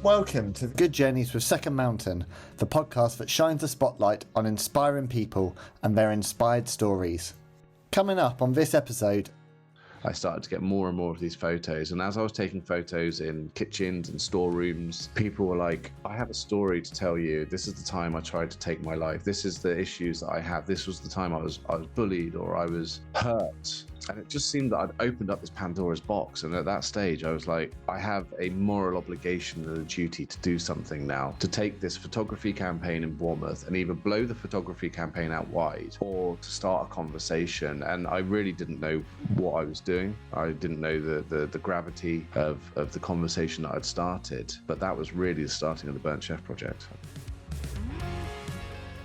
Welcome to Good Journeys with Second Mountain, the podcast that shines a spotlight on inspiring people and their inspired stories. Coming up on this episode, I started to get more and more of these photos. And as I was taking photos in kitchens and storerooms, people were like, I have a story to tell you. This is the time I tried to take my life. This is the issues that I have. This was the time I was bullied or I was hurt. And it just seemed that I'd opened up this Pandora's box. And at that stage, I was like, I have a moral obligation and a duty to do something now, to take this photography campaign in Bournemouth and either blow the photography campaign out wide or to start a conversation. And I really didn't know what I was doing. I didn't know the gravity of the conversation that I'd started. But that was really the starting of the Burnt Chef project.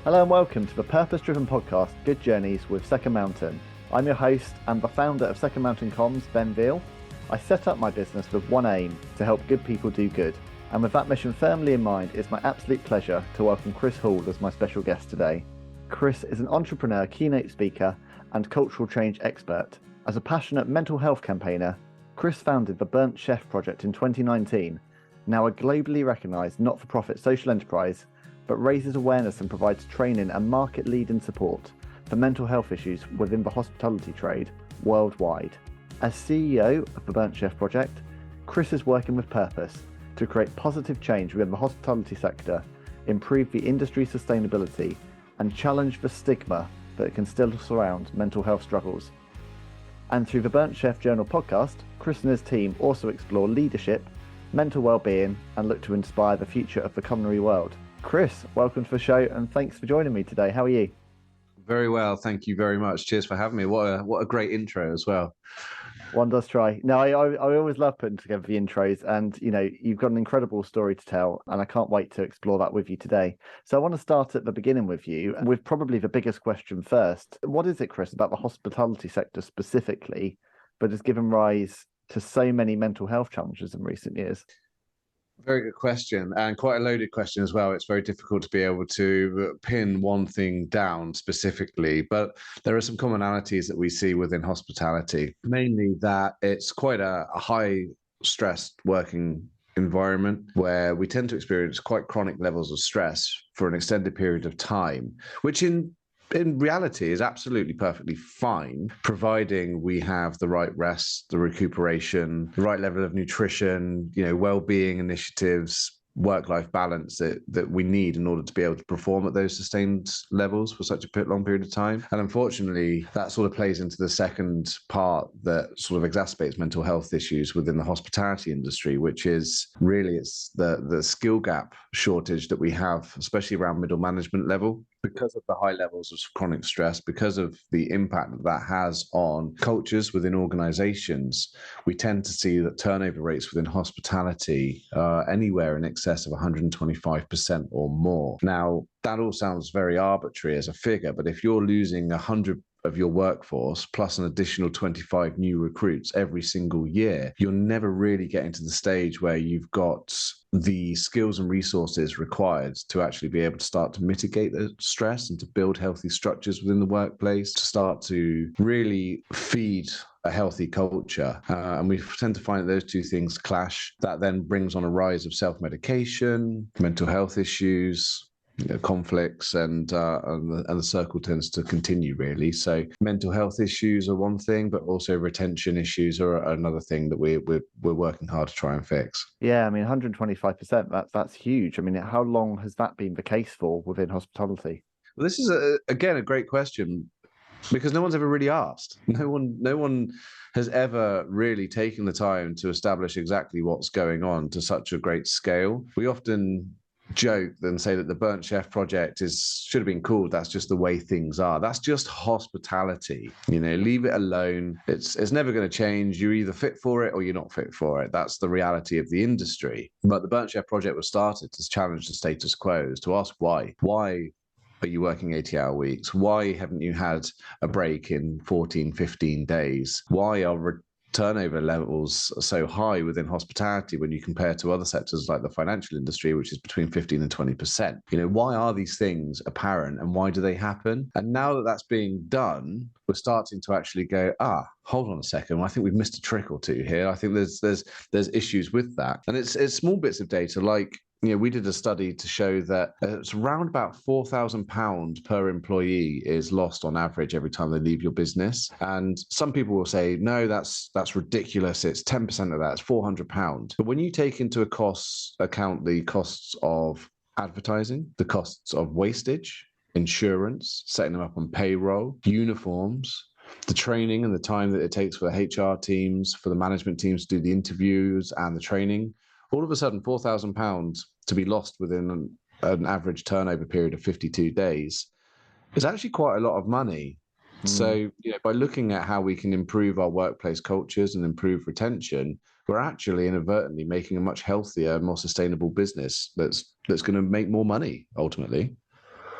Hello and welcome to the purpose-driven podcast, Good Journeys with Second Mountain. I'm your host and the founder of Second Mountain Comms, Veal. I set up my business with one aim, to help good people do good. And with that mission firmly in mind, it's my absolute pleasure to welcome Kris Hall as my special guest today. Kris is an entrepreneur, keynote speaker, and cultural change expert. As a passionate mental health campaigner, Kris founded the Burnt Chef project in 2019, now a globally recognised not-for-profit social enterprise, but raises awareness and provides training and market lead-in support for mental health issues within the hospitality trade worldwide. As CEO of the Burnt Chef project, Kris is working with purpose to create positive change within the hospitality sector, improve the industry sustainability, and challenge the stigma that can still surround mental health struggles. And through the Burnt Chef Journal podcast, Kris and his team also explore leadership, mental well-being, and look to inspire the future of the culinary world. Kris, welcome to the show and thanks for joining me today. How are you? Very well, thank you very much. Cheers for having me. What a great intro as well. One does try. No, I always love putting together the intros, and you've got an incredible story to tell, and I can't wait to explore that with you today. So I want to start at the beginning with you, and with probably the biggest question first. What is it, Kris, about the hospitality sector specifically, but has given rise to so many mental health challenges in recent years? Very good question, and quite a loaded question as well. It's very difficult to be able to pin one thing down specifically, but there are some commonalities that we see within hospitality, mainly that it's quite a high stressed working environment where we tend to experience quite chronic levels of stress for an extended period of time, which in reality is absolutely perfectly fine, providing we have the right rest, the recuperation, the right level of nutrition, well-being initiatives, work-life balance that we need in order to be able to perform at those sustained levels for such a long period of time. And unfortunately, that sort of plays into the second part that sort of exacerbates mental health issues within the hospitality industry, which is really it's the skill gap shortage that we have, especially around middle management level. Because of the high levels of chronic stress, because of the impact that has on cultures within organizations, we tend to see that turnover rates within hospitality are anywhere in excess of 125% or more. Now, that all sounds very arbitrary as a figure, but if you're losing 100 of your workforce plus an additional 25 new recruits every single year, you're never really getting to the stage where you've got the skills and resources required to actually be able to start to mitigate the stress and to build healthy structures within the workplace, to start to really feed a healthy culture. And we tend to find that those two things clash. That then brings on a rise of self-medication, mental health issues, conflicts, and the circle tends to continue really. So mental health issues are one thing, but also retention issues are another thing that we're working hard to try and fix. Yeah, I mean 125%, that's huge. I mean, how long has that been the case for within hospitality? Well, this is again a great question, because no one's ever really asked. No one has ever really taken the time to establish exactly what's going on to such a great scale. We often joke and say that the Burnt Chef project should have been called "That's Just the Way Things Are." That's just hospitality. Leave it alone. It's never going to change. You're either fit for it or you're not fit for it. That's the reality of the industry. But the Burnt Chef project was started to challenge the status quo, to ask why. Why are you working 80-hour weeks? Why haven't you had a break in 14, 15 days? Why are turnover levels are so high within hospitality when you compare to other sectors like the financial industry, which is between 15 and 20%. Why are these things apparent and why do they happen? And now that that's being done, we're starting to actually go, hold on a second. I think we've missed a trick or two here. I think there's issues with that. And it's small bits of data like, we did a study to show that it's around about £4,000 per employee is lost on average every time they leave your business. And some people will say, no, that's ridiculous. It's 10% of that. It's £400. But when you take into account the costs of advertising, the costs of wastage, insurance, setting them up on payroll, uniforms, the training and the time that it takes for the HR teams, for the management teams to do the interviews and the training, all of a sudden, £4,000 to be lost within an average turnover period of 52 days is actually quite a lot of money. So, by looking at how we can improve our workplace cultures and improve retention, we're actually inadvertently making a much healthier, more sustainable business that's going to make more money ultimately.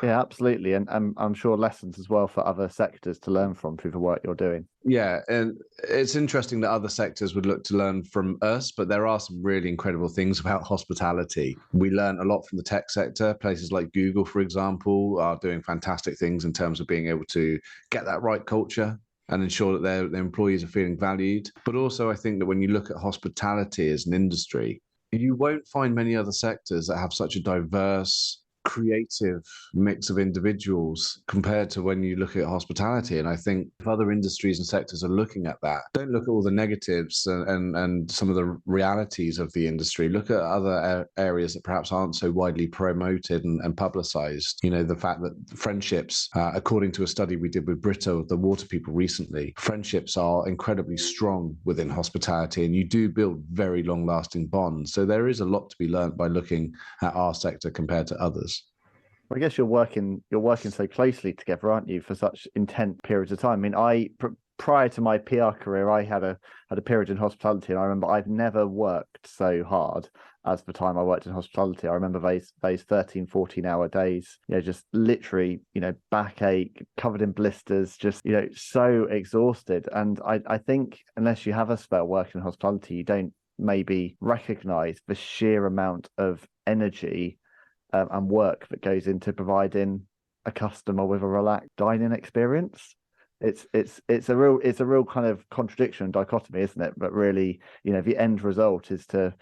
Yeah, absolutely. And I'm sure lessons as well for other sectors to learn from through the work you're doing. Yeah, and it's interesting that other sectors would look to learn from us, but there are some really incredible things about hospitality. We learn a lot from the tech sector. Places like Google, for example, are doing fantastic things in terms of being able to get that right culture and ensure that their employees are feeling valued. But also, I think that when you look at hospitality as an industry, you won't find many other sectors that have such a diverse, creative mix of individuals compared to when you look at hospitality. And I think if other industries and sectors are looking at that, don't look at all the negatives and some of the realities of the industry. Look at other areas that perhaps aren't so widely promoted and publicized. The fact that friendships, according to a study we did with Brito, the water people recently, friendships are incredibly strong within hospitality and you do build very long lasting bonds. So there is a lot to be learned by looking at our sector compared to others. I guess you're working so closely together, aren't you, for such intense periods of time? I mean, prior to my PR career, I had a period in hospitality, and I remember I've never worked so hard as the time I worked in hospitality. I remember those 13, 14-hour days, just literally, backache, covered in blisters, just, so exhausted. And I think unless you have a spell working in hospitality, you don't maybe recognize the sheer amount of energy and work that goes into providing a customer with a relaxed dining experience. It's a real kind of contradiction and dichotomy, isn't it? But really, the end result is to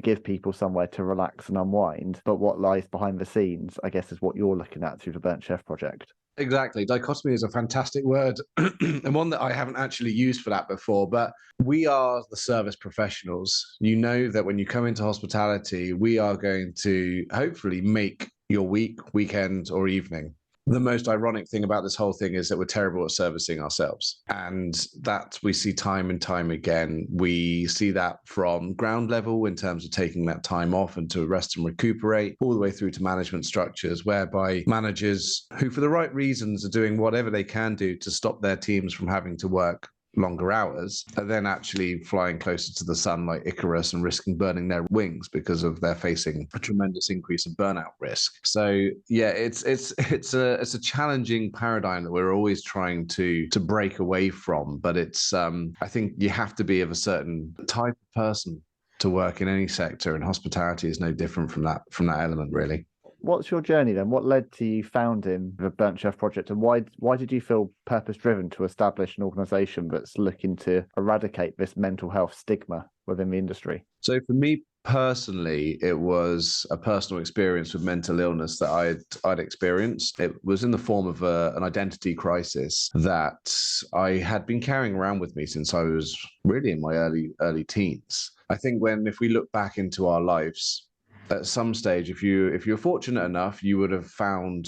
give people somewhere to relax and unwind. But what lies behind the scenes, I guess, is what you're looking at through the Burnt Chef project. Exactly. Dichotomy is a fantastic word and one that I haven't actually used for that before, but we are the service professionals. You know that when you come into hospitality, we are going to hopefully make your week, weekend, or evening. The most ironic thing about this whole thing is that we're terrible at servicing ourselves. And that we see time and time again. We see that from ground level in terms of taking that time off and to rest and recuperate, all the way through to management structures, whereby managers who, for the right reasons, are doing whatever they can do to stop their teams from having to work longer hours, are then actually flying closer to the sun like Icarus and risking burning their wings because of they're facing a tremendous increase in burnout risk. So yeah, it's a challenging paradigm that we're always trying to break away from. But it's I think you have to be of a certain type of person to work in any sector, and hospitality is no different from that element, really. What's your journey then? What led to you founding the Burnt Chef project, and why did you feel purpose-driven to establish an organisation that's looking to eradicate this mental health stigma within the industry? So for me personally, it was a personal experience with mental illness that I'd experienced. It was in the form of an identity crisis that I had been carrying around with me since I was really in my early teens. I think if we look back into our lives, at some stage, if you're fortunate enough, you would have found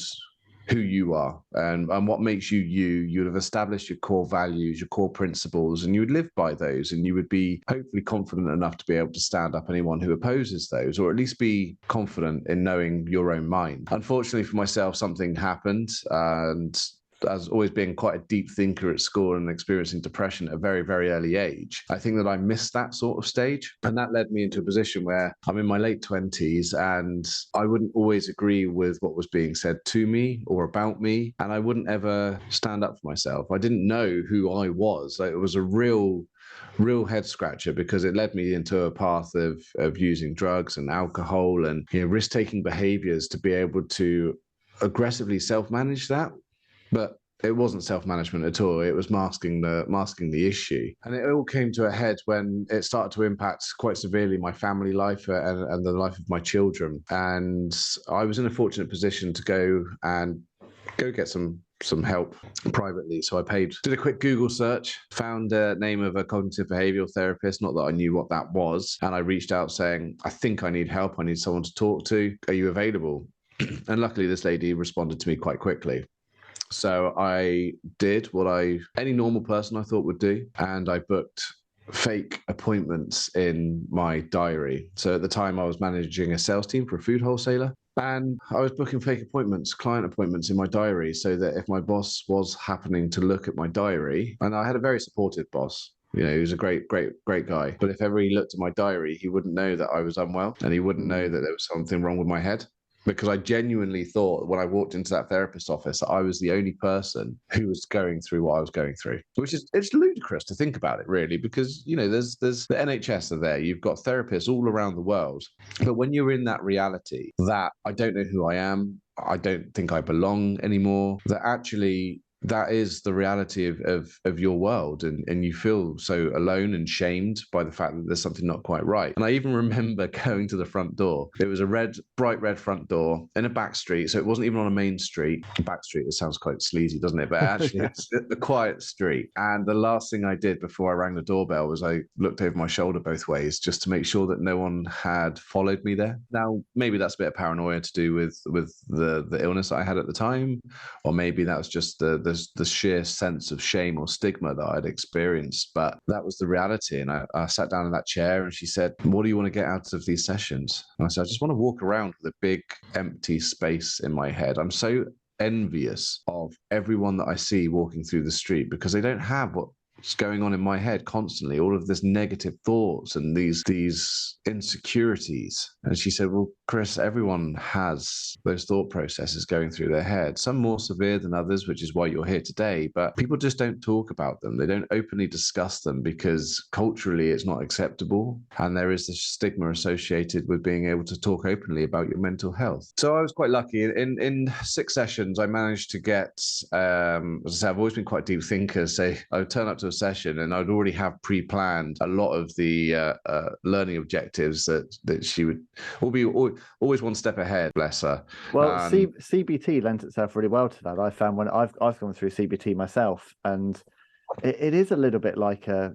who you are and what makes you you. You would have established your core values, your core principles, and you would live by those, and you would be hopefully confident enough to be able to stand up anyone who opposes those, or at least be confident in knowing your own mind. Unfortunately for myself, something happened, and as always being quite a deep thinker at school and experiencing depression at a very, very early age, I think that I missed that sort of stage. And that led me into a position where I'm in my late 20s and I wouldn't always agree with what was being said to me or about me. And I wouldn't ever stand up for myself. I didn't know who I was. It was a real real head scratcher, because it led me into a path of using drugs and alcohol and, you know, risk-taking behaviors to be able to aggressively self-manage that. But it wasn't self-management at all. It was masking the issue. And it all came to a head when it started to impact quite severely my family life and the life of my children. And I was in a fortunate position to go get some help privately. So I did a quick Google search, found the name of a cognitive behavioral therapist, not that I knew what that was. And I reached out saying, I think I need help. I need someone to talk to. Are you available? And luckily this lady responded to me quite quickly. So I did what any normal person I thought would do, and I booked fake appointments in my diary. So at the time I was managing a sales team for a food wholesaler, and I was booking fake appointments, client appointments in my diary, so that if my boss was happening to look at my diary, and I had a very supportive boss, you know, he was a great guy, but if ever he looked at my diary, he wouldn't know that I was unwell, and he wouldn't know that there was something wrong with my head. Because I genuinely thought when I walked into that therapist's office that I was the only person who was going through what I was going through, it's ludicrous to think about it, really, because, you know, there's the NHS are there, you've got therapists all around the world, but when you're in that reality that I don't know who I am, I don't think I belong anymore, that actually that is the reality of your world, and you feel so alone and shamed by the fact that there's something not quite right. And I even remember going to the front door. It was a bright red front door in a back street, so it wasn't even on a main street. Back street, it sounds quite sleazy, doesn't it? But actually it's a quiet street. And the last thing I did before I rang the doorbell was I looked over my shoulder both ways just to make sure that no one had followed me there. Now maybe that's a bit of paranoia to do with the illness that I had at the time, or maybe that was just the sheer sense of shame or stigma that I'd experienced. But that was the reality. And I sat down in that chair, and she said, what do you want to get out of these sessions? And I said, I just want to walk around with a big empty space in my head. I'm so envious of everyone that I see walking through the street, because they don't have what's going on in my head constantly, all of this negative thoughts and these insecurities. And she said, well, Kris, everyone has those thought processes going through their head, some more severe than others, which is why you're here today, but people just don't talk about them. They don't openly discuss them because culturally it's not acceptable, and there is this stigma associated with being able to talk openly about your mental health. So I was quite lucky. In 6 sessions I managed to get, as I said, I've always been quite a deep thinker, so I would turn up to a session and I'd already have pre-planned a lot of the learning objectives that she would always one step ahead, bless her. Well, CBT lends itself really well to that. I found when I've gone through CBT myself, and it is a little bit like a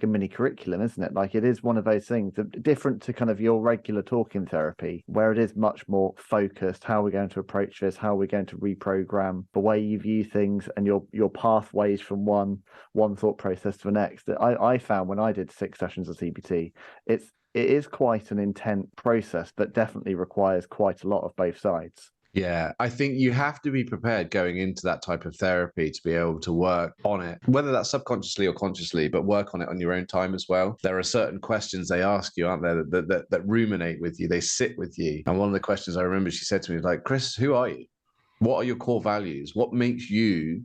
mini curriculum, isn't it? Like, it is one of those things different to kind of your regular talking therapy, where it is much more focused. How are we going to approach this? How are we going to reprogram the way you view things and your pathways from one thought process to the next? I found when I did 6 sessions of CBT, it is quite an intense process, but definitely requires quite a lot of both sides. Yeah, I think you have to be prepared going into that type of therapy to be able to work on it, whether that's subconsciously or consciously, but work on it on your own time as well. There are certain questions they ask you, aren't there, that ruminate with you, they sit with you. And one of the questions I remember she said to me was like, Kris, who are you? What are your core values? What makes you?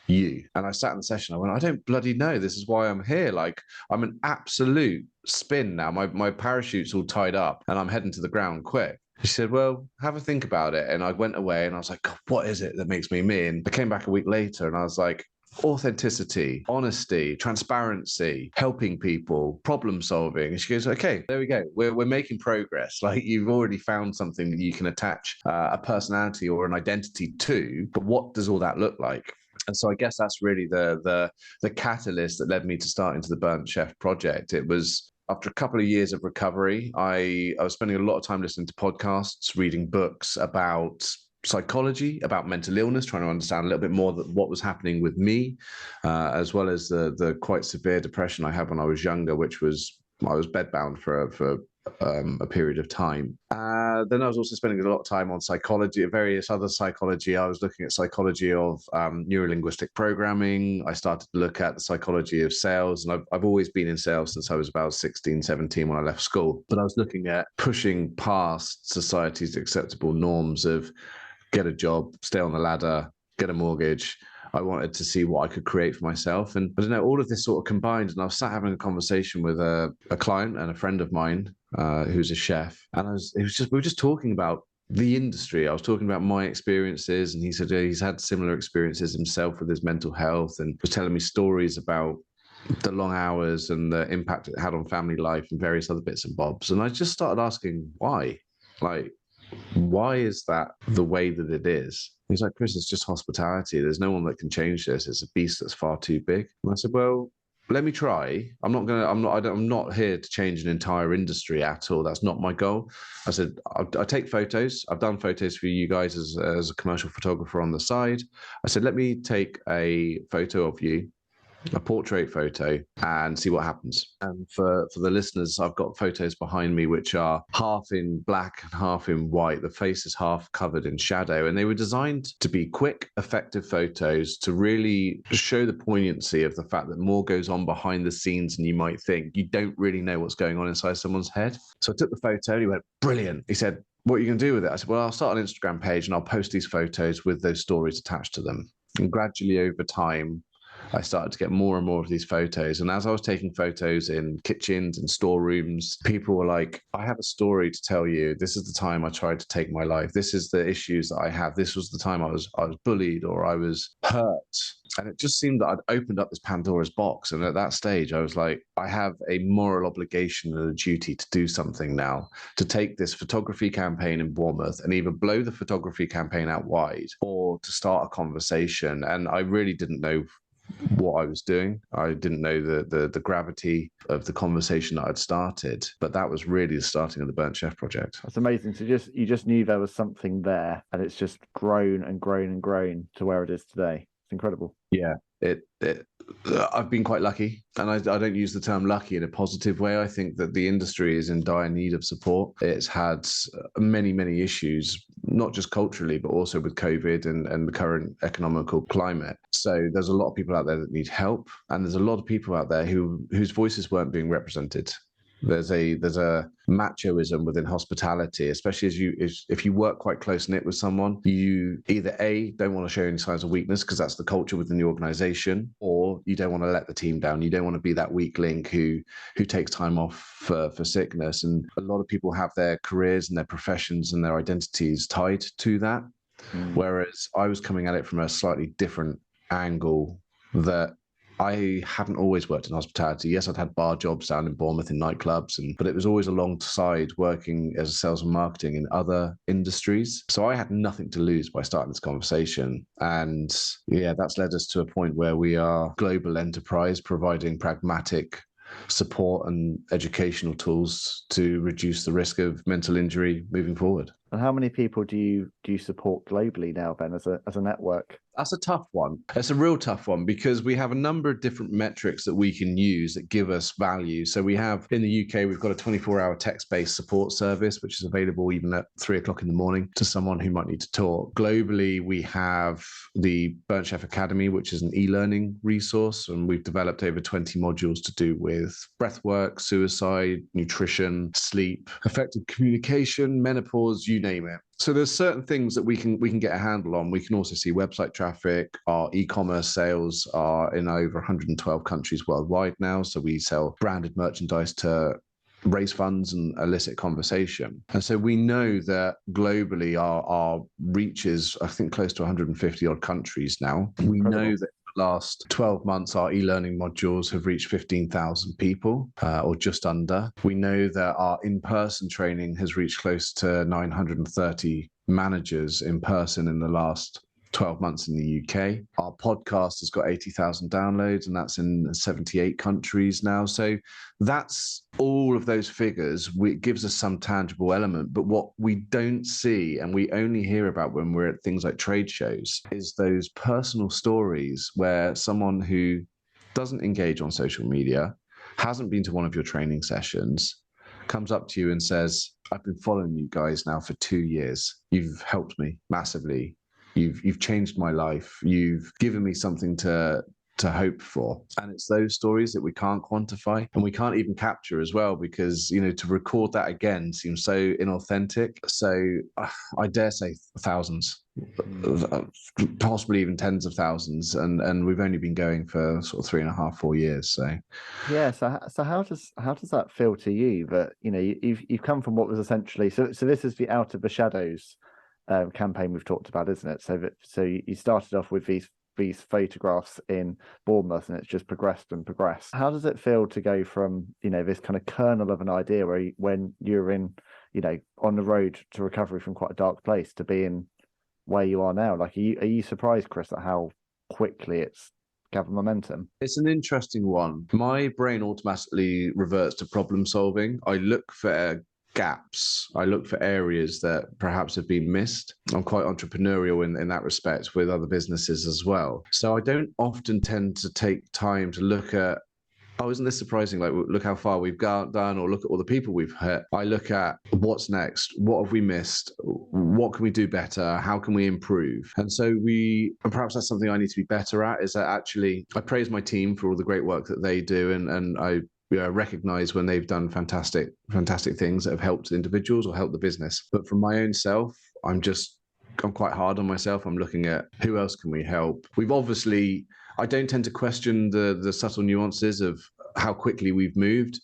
And I sat in the session, I went, I don't bloody know. This is why I'm here. Like, I'm an absolute spin now. My parachute's all tied up and I'm heading to the ground quick. She said, well, have a think about it. And I went away and I was like, God, what is it that makes me me? And I came back a week later and I was like, authenticity, honesty, transparency, helping people, problem solving. And she goes, okay, there we go. We're making progress. Like, you've already found something that you can attach a personality or an identity to, but what does all that look like? And so I guess that's really the catalyst that led me to start into the Burnt Chef project. It was after a couple of years of recovery, I was spending a lot of time listening to podcasts, reading books about psychology, about mental illness, trying to understand a little bit more what was happening with me, as well as the quite severe depression I had when I was younger, which was I was bedbound for a period of time. Then I was also spending a lot of time on psychology, various other psychology. I was looking at psychology of neurolinguistic programming. I started to look at the psychology of sales, and I've always been in sales since I was about 16, 17 when I left school. But I was looking at pushing past society's acceptable norms of get a job, stay on the ladder, get a mortgage. I wanted to see what I could create for myself. And I don't know, all of this sort of combined. And I was sat having a conversation with a client and a friend of mine who's a chef. And we were just talking about the industry. I was talking about my experiences, and he said he's had similar experiences himself with his mental health, and was telling me stories about the long hours and the impact it had on family life and various other bits and bobs. And I just started asking why. Like, why is that the way that it is? He's like, Kris, it's just hospitality. There's no one that can change this. It's a beast that's far too big. And I said, well, let me try. I'm not here to change an entire industry at all. That's not my goal. I said, I take photos. I've done photos for you guys as a commercial photographer on the side. I said, let me take a photo of you, a portrait photo, and see what happens. And for the listeners, I've got photos behind me which are half in black and half in white. The face is half covered in shadow, and they were designed to be quick, effective photos to really show the poignancy of the fact that more goes on behind the scenes than you might think. You don't really know what's going on inside someone's head. So I took the photo, and he went, brilliant. He said, what are you going to do with it? I said, well, I'll start an Instagram page and I'll post these photos with those stories attached to them. And gradually over time, I started to get more and more of these photos. And as I was taking photos in kitchens and storerooms, people were like, I have a story to tell you. This is the time I tried to take my life. This is the issues that I have. This was the time I was bullied or I was hurt. And it just seemed that I'd opened up this Pandora's box. And at that stage, I was like, I have a moral obligation and a duty to do something now, to take this photography campaign in Bournemouth and either blow the photography campaign out wide or to start a conversation. And I really didn't know what I was doing. I didn't know the gravity of the conversation that I'd started, but that was really the starting of the Burnt Chef project. That's amazing. So you just knew there was something there, and it's just grown and grown and grown to where it is today. It's incredible. Yeah, I've been quite lucky, and I don't use the term lucky in a positive way. I think that the industry is in dire need of support. It's had many, many issues, not just culturally, but also with COVID and the current economical climate. So there's a lot of people out there that need help, and there's a lot of people out there whose voices weren't being represented. There's a machoism within hospitality, especially if you work quite close knit with someone. You either A, don't want to show any signs of weakness because that's the culture within the organization, or you don't want to let the team down. You don't want to be that weak link who takes time off for sickness. And a lot of people have their careers and their professions and their identities tied to that. Whereas I was coming at it from a slightly different angle, that I hadn't always worked in hospitality. Yes, I'd had bar jobs down in Bournemouth in nightclubs, but it was always alongside working as sales and marketing in other industries. So I had nothing to lose by starting this conversation. And yeah, that's led us to a point where we are a global enterprise providing pragmatic support and educational tools to reduce the risk of mental injury moving forward. And how many people do you support globally now, Ben, as a network? That's a tough one. It's a real tough one because we have a number of different metrics that we can use that give us value. So we have in the UK, we've got a 24-hour text-based support service, which is available even at 3:00 in the morning to someone who might need to talk. Globally, we have the Burnt Chef Academy, which is an e-learning resource. And we've developed over 20 modules to do with breathwork, suicide, nutrition, sleep, effective communication, menopause, you name it. So there's certain things that we can get a handle on. We can also see website traffic. Our e-commerce sales are in over 112 countries worldwide now. So we sell branded merchandise to raise funds and elicit conversation. And so we know that globally our reach is, I think, close to 150 odd countries now. We know that last 12 months, our e-learning modules have reached 15,000 people, or just under. We know that our in-person training has reached close to 930 managers in person in the last 12 months in the UK. Our podcast has got 80,000 downloads, and that's in 78 countries now. So that's all of those figures. It gives us some tangible element. But what we don't see, and we only hear about when we're at things like trade shows, is those personal stories where someone who doesn't engage on social media, hasn't been to one of your training sessions, comes up to you and says, I've been following you guys now for 2 years. You've helped me massively. You've changed my life. You've given me something to to hope for. And it's those stories that we can't quantify and we can't even capture as well, because, to record that again seems so inauthentic. So I dare say thousands, possibly even tens of thousands. And we've only been going for sort of 3.5, 4 years. So yeah. So how does that feel to you that, you've come from what was essentially, so this is the Out of the Shadows campaign we've talked about, isn't it? So you started off with these photographs in Bournemouth, and it's just progressed and progressed. How does it feel to go from, this kind of kernel of an idea when you're in, on the road to recovery from quite a dark place, to being where you are now? Like, are you surprised, Kris, at how quickly it's gathered momentum? It's an interesting one. My brain automatically reverts to problem solving. I look for gaps. I look for areas that perhaps have been missed. I'm quite entrepreneurial in that respect with other businesses as well. So I don't often tend to take time to look at, oh, isn't this surprising? Like, look how far we've done, or look at all the people we've hit. I look at what's next. What have we missed? What can we do better? How can we improve? And perhaps that's something I need to be better at, is that actually I praise my team for all the great work that they do. And I recognize when they've done fantastic things that have helped individuals or helped the business. But for my own self, I'm quite hard on myself. I'm looking at who else can we help. I don't tend to question the subtle nuances of how quickly we've moved.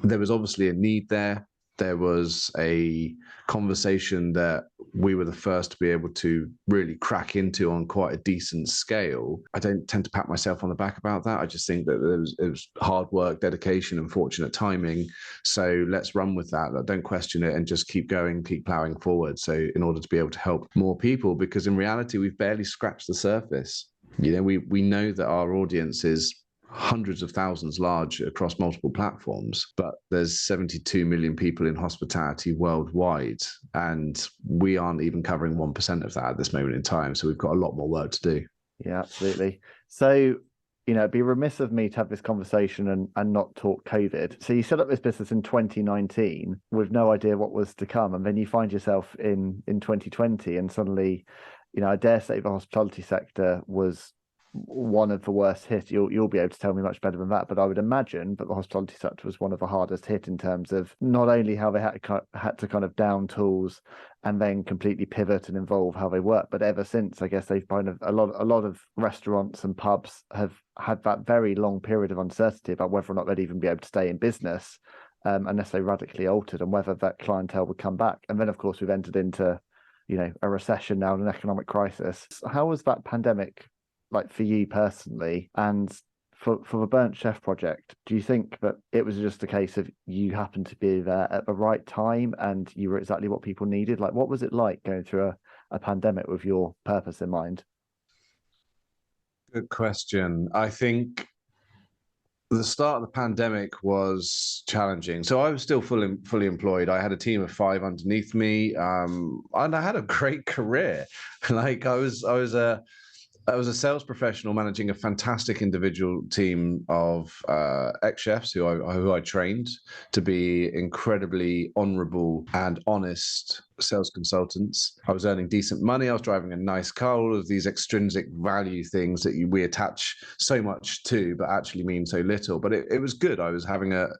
There was obviously a need there. There was a conversation that we were the first to be able to really crack into on quite a decent scale. I don't tend to pat myself on the back about that. I just think that it was hard work, dedication, and fortunate timing. So let's run with that. Don't question it and just keep going, keep plowing forward. So in order to be able to help more people, because in reality, we've barely scratched the surface. We know that our audience is hundreds of thousands large across multiple platforms, but there's 72 million people in hospitality worldwide, and we aren't even covering 1% of that at this moment in time. So we've got a lot more work to do. Yeah, absolutely. So, it'd be remiss of me to have this conversation and not talk COVID. So you set up this business in 2019 with no idea what was to come, and then you find yourself in 2020, and suddenly, I dare say the hospitality sector was one of the worst hit. You'll be able to tell me much better than that, but I would imagine that the hospitality sector was one of the hardest hit in terms of not only how they had to kind of down tools and then completely pivot and evolve how they work, but ever since, I guess they've kind of a lot of restaurants and pubs have had that very long period of uncertainty about whether or not they'd even be able to stay in business unless they radically altered, and whether that clientele would come back. And then, of course, we've entered into a recession now and an economic crisis. How was that pandemic like for you personally, and for the Burnt Chef project? Do you think that it was just a case of you happened to be there at the right time and you were exactly what people needed? Like, what was it like going through a pandemic with your purpose in mind? Good question. I think the start of the pandemic was challenging. So I was still fully employed. I had a team of 5 underneath me, and I had a great career. Like, I was a sales professional managing a fantastic individual team of ex-chefs who I trained to be incredibly honorable and honest sales consultants. I was earning decent money. I was driving a nice car. All of these extrinsic value things that we attach so much to, but actually mean so little. But it was good. I was having a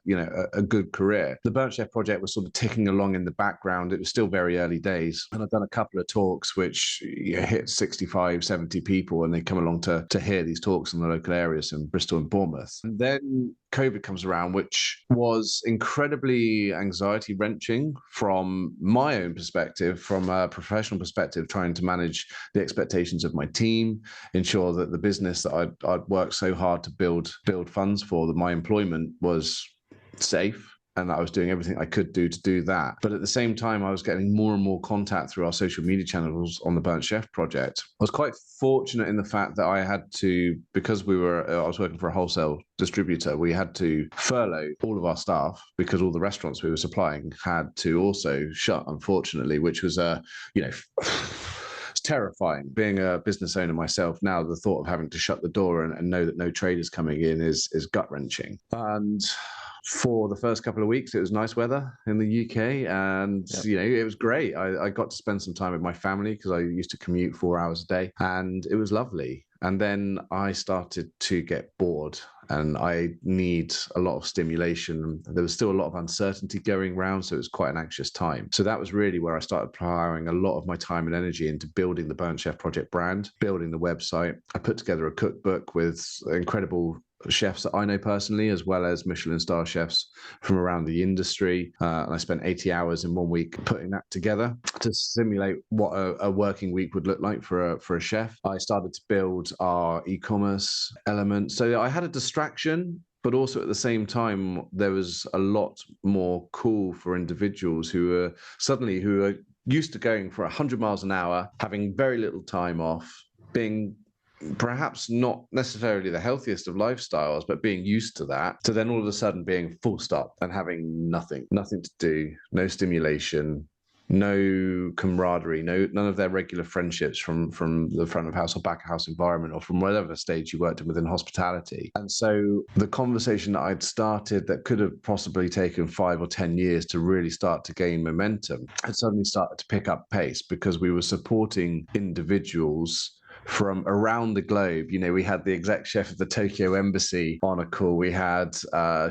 good career. The Burnt Chef project was sort of ticking along in the background. It was still very early days, and I've done a couple of talks which hit 65, 70 people, and they come along to hear these talks in the local areas in Bristol and Bournemouth. And then COVID comes around, which was incredibly anxiety wrenching from my own perspective, from a professional perspective, trying to manage the expectations of my team, ensure that the business that I'd worked so hard to build funds for, that my employment was safe, and that I was doing everything I could do to do that. But at the same time, I was getting more and more contact through our social media channels on the Burnt Chef project. I was quite fortunate in the fact that I had to, because I was working for a wholesale distributor, we had to furlough all of our staff because all the restaurants we were supplying had to also shut, unfortunately, which was it's terrifying. Being a business owner myself now, the thought of having to shut the door and know that no trade is coming in is gut-wrenching. And for the first couple of weeks, it was nice weather in the UK, and it was great. I got to spend some time with my family because I used to commute 4 hours a day, and it was lovely. And then I started to get bored, and I need a lot of stimulation. There was still a lot of uncertainty going around, so it was quite an anxious time. So that was really where I started plowing a lot of my time and energy into building the Burnt Chef Project brand, building the website. I put together a cookbook with incredible chefs that I know personally, as well as Michelin star chefs from around the industry. And I spent 80 hours in 1 week putting that together to simulate what a working week would look like for a chef. I started to build our e-commerce element. So I had a distraction, but also at the same time, there was a lot more cool for individuals who are used to going for 100 miles an hour, having very little time off, being perhaps not necessarily the healthiest of lifestyles, but being used to that, to then all of a sudden being full stop and having nothing to do, no stimulation, no camaraderie, none of their regular friendships from the front of house or back of house environment, or from whatever stage you worked in within hospitality. And so the conversation that I'd started that could have possibly taken 5 or 10 years to really start to gain momentum had suddenly started to pick up pace, because we were supporting individuals from around the globe. We had the exec chef of the Tokyo Embassy on a call. We had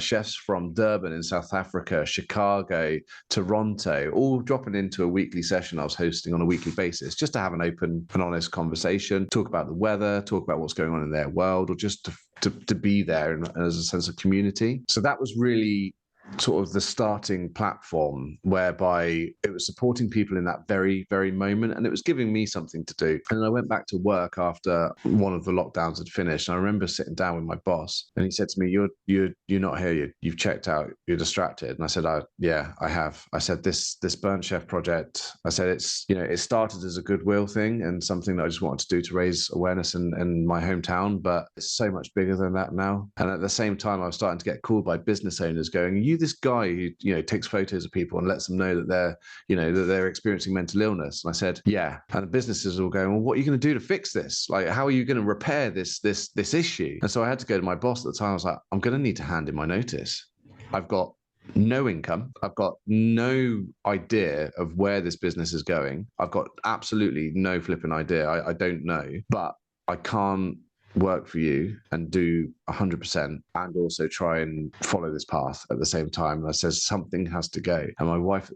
chefs from Durban in South Africa, Chicago, Toronto, all dropping into a weekly session I was hosting on a weekly basis, just to have an open and honest conversation, talk about the weather, talk about what's going on in their world, or just to be there and as a sense of community. So that was really sort of the starting platform, whereby it was supporting people in that very, very moment, and it was giving me something to do. And I went back to work after one of the lockdowns had finished, and I remember sitting down with my boss, and he said to me, you're not here, you've checked out, you're distracted. And I said, yeah, I have. I said, this Burnt Chef project, I said, it started as a goodwill thing and something that I just wanted to do to raise awareness in my hometown, but it's so much bigger than that now. And at the same time, I was starting to get called by business owners going, "Are you this guy who takes photos of people and lets them know that they're experiencing mental illness?" And I said, yeah. And the businesses were going, "Well, what are you going to do to fix this? Like, how are you going to repair this issue?" And so I had to go to my boss at the time. I was like, "I'm going to need to hand in my notice. I've got no income. I've got no idea of where this business is going. I've got absolutely no flipping idea. I don't know, but I can't work for you and do 100% and also try and follow this path at the same time." And I said, something has to go. And my wife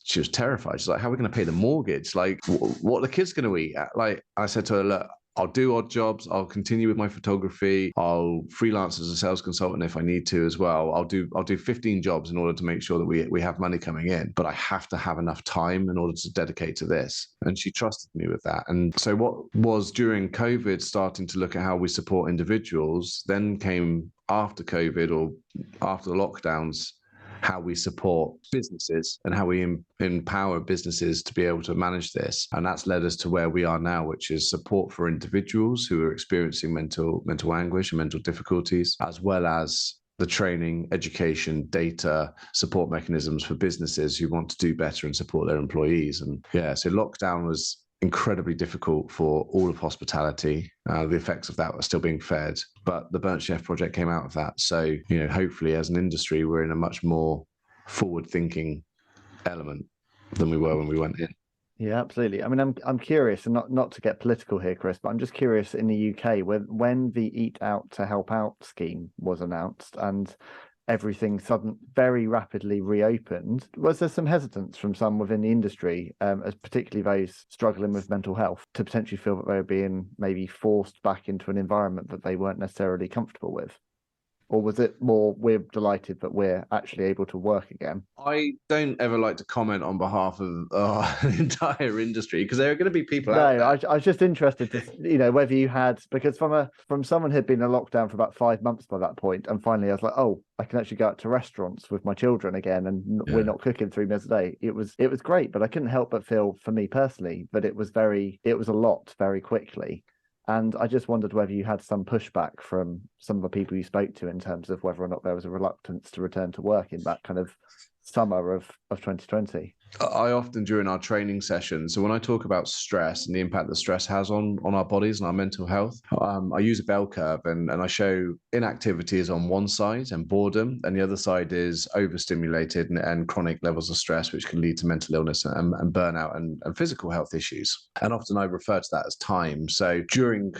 she was terrified. She's like, "How are we going to pay the mortgage? Like, what are the kids going to eat?" Like, I said to her, "Look, I'll do odd jobs. I'll continue with my photography. I'll freelance as a sales consultant if I need to as well. I'll do 15 jobs in order to make sure that we have money coming in. But I have to have enough time in order to dedicate to this." And she trusted me with that. And so what was during COVID, starting to look at how we support individuals, then came after COVID or after the lockdowns, how we support businesses and how we empower businesses to be able to manage this. And that's led us to where we are now, which is support for individuals who are experiencing mental anguish and mental difficulties, as well as the training, education, data, support mechanisms for businesses who want to do better and support their employees. And so lockdown was incredibly difficult for all of hospitality. The effects of that are still being fed, but the Burnt Chef project came out of that. So, hopefully as an industry, we're in a much more forward-thinking element than we were when we went in. Yeah, absolutely. I mean, I'm curious, and not to get political here, Kris, but I'm just curious, in the UK, when the Eat Out to Help Out scheme was announced and everything very rapidly reopened, was there some hesitance from some within the industry, as particularly those struggling with mental health, to potentially feel that they were being maybe forced back into an environment that they weren't necessarily comfortable with? Or was it more, we're delighted that we're actually able to work again? I don't ever like to comment on behalf of the entire industry, because there are going to be people out there. I was just interested to, whether you had, because from someone who'd been in lockdown for about 5 months by that point, and finally I was like, oh, I can actually go out to restaurants with my children again, and we're not cooking 3 meals a day. It was great, but I couldn't help but feel, for me personally, that it was a lot very quickly. And I just wondered whether you had some pushback from some of the people you spoke to in terms of whether or not there was a reluctance to return to work in that kind of summer of 2020. I often during our training sessions, so when I talk about stress and the impact that stress has on our bodies and our mental health, I use a bell curve and I show inactivity is on one side and boredom, and the other side is overstimulated and chronic levels of stress, which can lead to mental illness and burnout and physical health issues. And often I refer to that as time. So during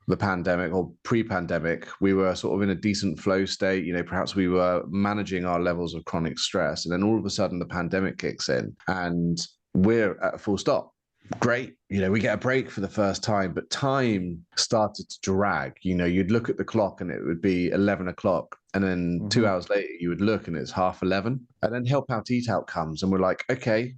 the pandemic or pre-pandemic, we were sort of in a decent flow state. Perhaps we were managing our levels of chronic stress, and then all of a sudden the pandemic kicks in and we're at a full stop. Great, we get a break for the first time, but time started to drag. You'd look at the clock and it would be 11 o'clock, and then 2 hours later you would look and it's 11:30. And then Help Out Eat Out comes, and we're like, okay,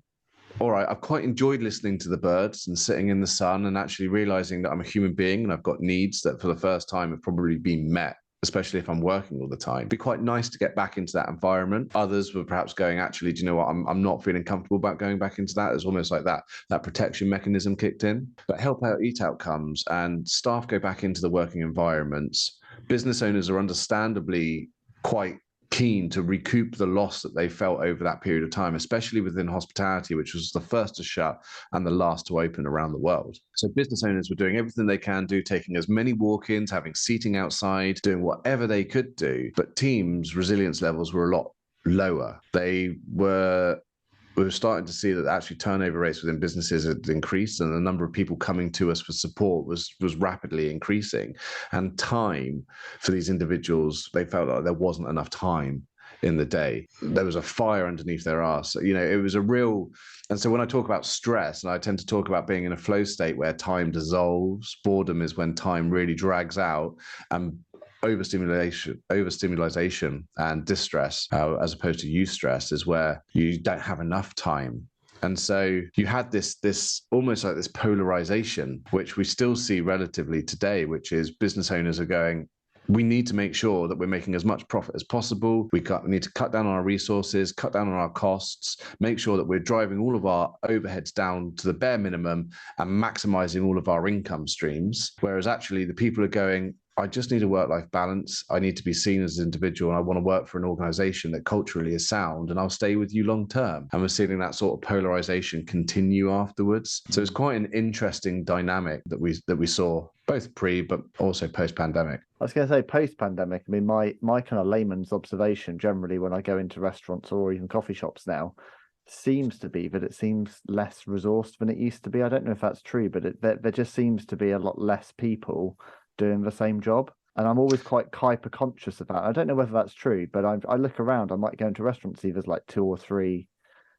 all right, I've quite enjoyed listening to the birds and sitting in the sun and actually realizing that I'm a human being and I've got needs that for the first time have probably been met, especially if I'm working all the time. It'd be quite nice to get back into that environment. Others were perhaps going, actually, do you know what? I'm not feeling comfortable about going back into that. It's almost like that protection mechanism kicked in. But Help Out Eat Out comes and staff go back into the working environments. Business owners are understandably quite keen to recoup the loss that they felt over that period of time, especially within hospitality, which was the first to shut and the last to open around the world. So business owners were doing everything they can do, taking as many walk-ins, having seating outside, doing whatever they could do. But teams' resilience levels were a lot lower. We were starting to see that actually turnover rates within businesses had increased, and the number of people coming to us for support was rapidly increasing. And time for these individuals, they felt like there wasn't enough time in the day. There was a fire underneath their arse. It was a real. And so when I talk about stress, and I tend to talk about being in a flow state where time dissolves, boredom is when time really drags out, and overstimulation and distress, as opposed to eustress, is where you don't have enough time. And so you had this almost like this polarization, which we still see relatively today, which is business owners are going, we need to make sure that we're making as much profit as possible. We need to cut down on our resources, cut down on our costs, make sure that we're driving all of our overheads down to the bare minimum and maximizing all of our income streams. Whereas actually the people are going, I just need a work-life balance. I need to be seen as an individual, and I want to work for an organization that culturally is sound, and I'll stay with you long term. And we're seeing that sort of polarization continue afterwards. So it's quite an interesting dynamic that we saw both pre but also post-pandemic. I was going to say post-pandemic. I mean, my kind of layman's observation generally when I go into restaurants or even coffee shops now seems to be that it seems less resourced than it used to be. I don't know if that's true, but there just seems to be a lot less people doing the same job, and I'm always quite hyper conscious of that. I don't know whether that's true, but I look around. I might go into restaurants, see there's like 2 or 3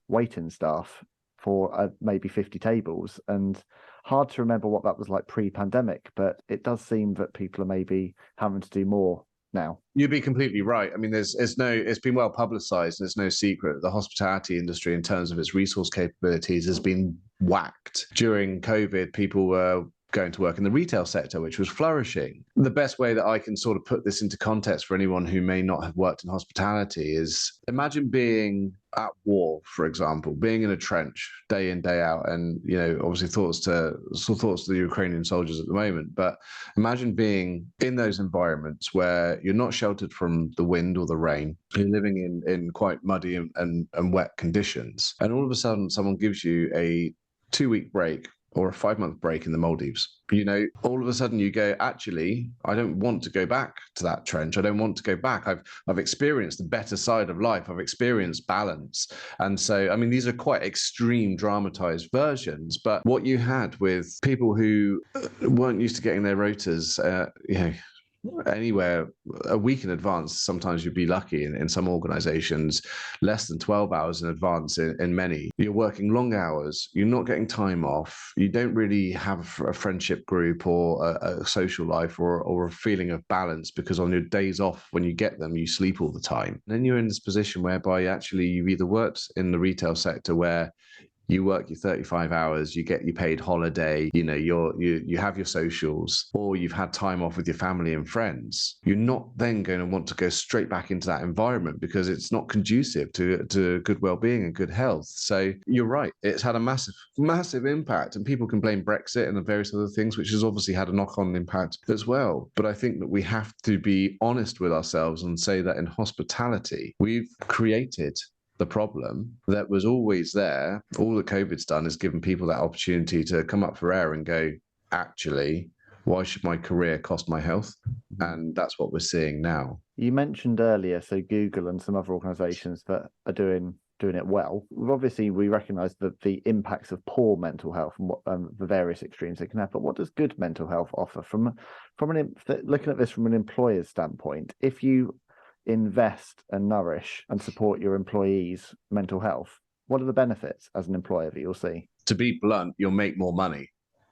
waiting staff for maybe 50 tables, and hard to remember what that was like pre-pandemic, but it does seem that people are maybe having to do more now. You'd be completely right. I mean, it's been well publicized, and it's no secret the hospitality industry, in terms of its resource capabilities, has been whacked. During COVID, people were going to work in the retail sector, which was flourishing. The best way that I can sort of put this into context for anyone who may not have worked in hospitality is, imagine being at war, for example, being in a trench day in, day out, and obviously thoughts to the Ukrainian soldiers at the moment, but imagine being in those environments where you're not sheltered from the wind or the rain, you're living in quite muddy and wet conditions, and all of a sudden someone gives you a 2-week break or a 5-month break in the Maldives. All of a sudden you go, actually, I don't want to go back to that trench. I don't want to go back. I've experienced the better side of life. I've experienced balance. And so, I mean, these are quite extreme dramatized versions, but what you had with people who weren't used to getting their rotas, anywhere a week in advance. Sometimes you'd be lucky in some organizations, less than 12 hours in advance in many. You're working long hours, you're not getting time off, you don't really have a friendship group or a social life or a feeling of balance, because on your days off, when you get them, you sleep all the time. And then you're in this position whereby actually you've either worked in the retail sector where you work your 35 hours, you get your paid holiday, you have your socials, or you've had time off with your family and friends. You're not then going to want to go straight back into that environment because it's not conducive to good well-being and good health. So you're right, it's had a massive impact, and people can blame Brexit and the various other things, which has obviously had a knock-on impact as well. But I think that we have to be honest with ourselves and say that in hospitality, we've created the problem that was always there. All that COVID's done is given people that opportunity to come up for air and go, actually, why should my career cost my health? And that's what we're seeing now. You mentioned earlier, so Google and some other organisations that are doing it well. Obviously, we recognise the impacts of poor mental health and what the various extremes it can have. But what does good mental health offer? From looking at this from an employer's standpoint, if you invest and nourish and support your employees' mental health, what are the benefits as an employer that you'll see? To be blunt, you'll make more money.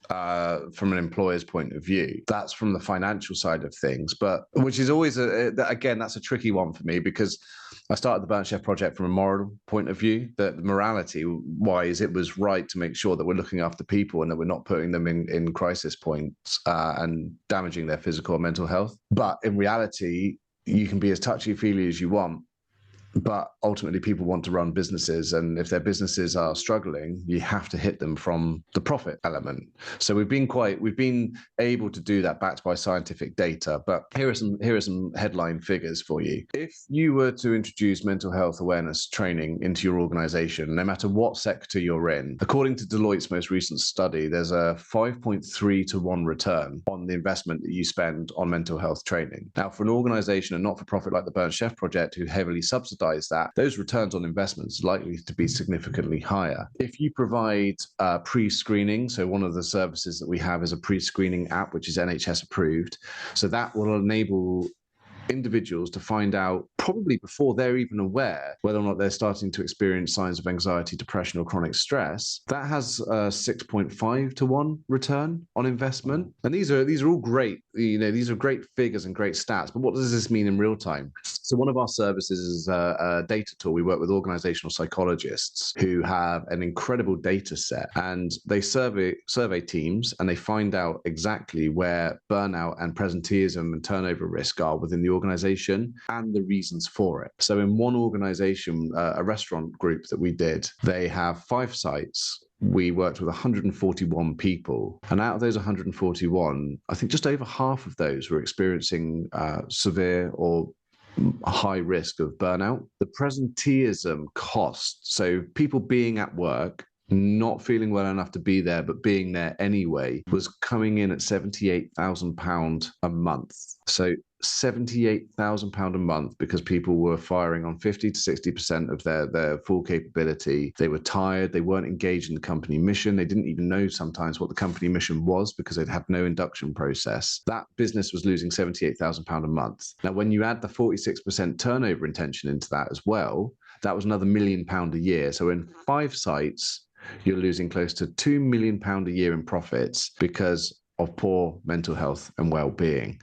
From an employer's point of view, that's from the financial side of things, but which is always again, that's a tricky one for me, because I started the Burnt Chef project from a moral point of view, that morality wise, it was right to make sure that we're looking after people and that we're not putting them in crisis points and damaging their physical or mental health. But in reality, you can be as touchy-feely as you want, but ultimately people want to run businesses, and if their businesses are struggling, you have to hit them from the profit element. So we've been able to do that backed by scientific data. But here are some headline figures for you. If you were to introduce mental health awareness training into your organization, no matter what sector you're in, according to Deloitte's most recent study, there's a 5.3 to 1 return on the investment that you spend on mental health training. Now, for an organization and not for profit like the Burnt Chef project, who heavily subsidize that, those returns on investments are likely to be significantly higher. If you provide pre-screening, so one of the services that we have is a pre-screening app, which is NHS approved, so that will enable individuals to find out, probably before they're even aware, whether or not they're starting to experience signs of anxiety, depression, or chronic stress. That has a 6.5 to 1 return on investment. And these are all great, these are great figures and great stats, but what does this mean in real time? So one of our services is a data tool. We work with organizational psychologists who have an incredible data set, and they survey teams, and they find out exactly where burnout and presenteeism and turnover risk are within the organization and the reasons for it. So in one organization, a restaurant group that we did, they have 5 sites. We worked with 141 people, and out of those 141, I think just over half of those were experiencing severe or high risk of burnout. The presenteeism cost, so people being at work, not feeling well enough to be there, but being there anyway, was coming in at £78,000 a month. So £78,000 a month, because people were firing on 50 to 60% of their full capability. They were tired. They weren't engaged in the company mission. They didn't even know sometimes what the company mission was, because they'd had no induction process. That business was losing £78,000 a month. Now, when you add the 46% turnover intention into that as well, that was another £1 million a year. So in 5 sites, you're losing close to £2 million a year in profits because of poor mental health and well-being.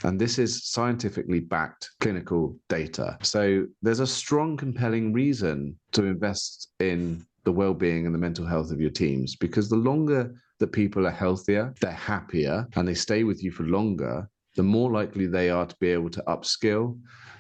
And this is scientifically backed clinical data. So there's a strong, compelling reason to invest in the well-being and the mental health of your teams, because the longer that people are healthier, they're happier, and they stay with you for longer, the more likely they are to be able to upskill,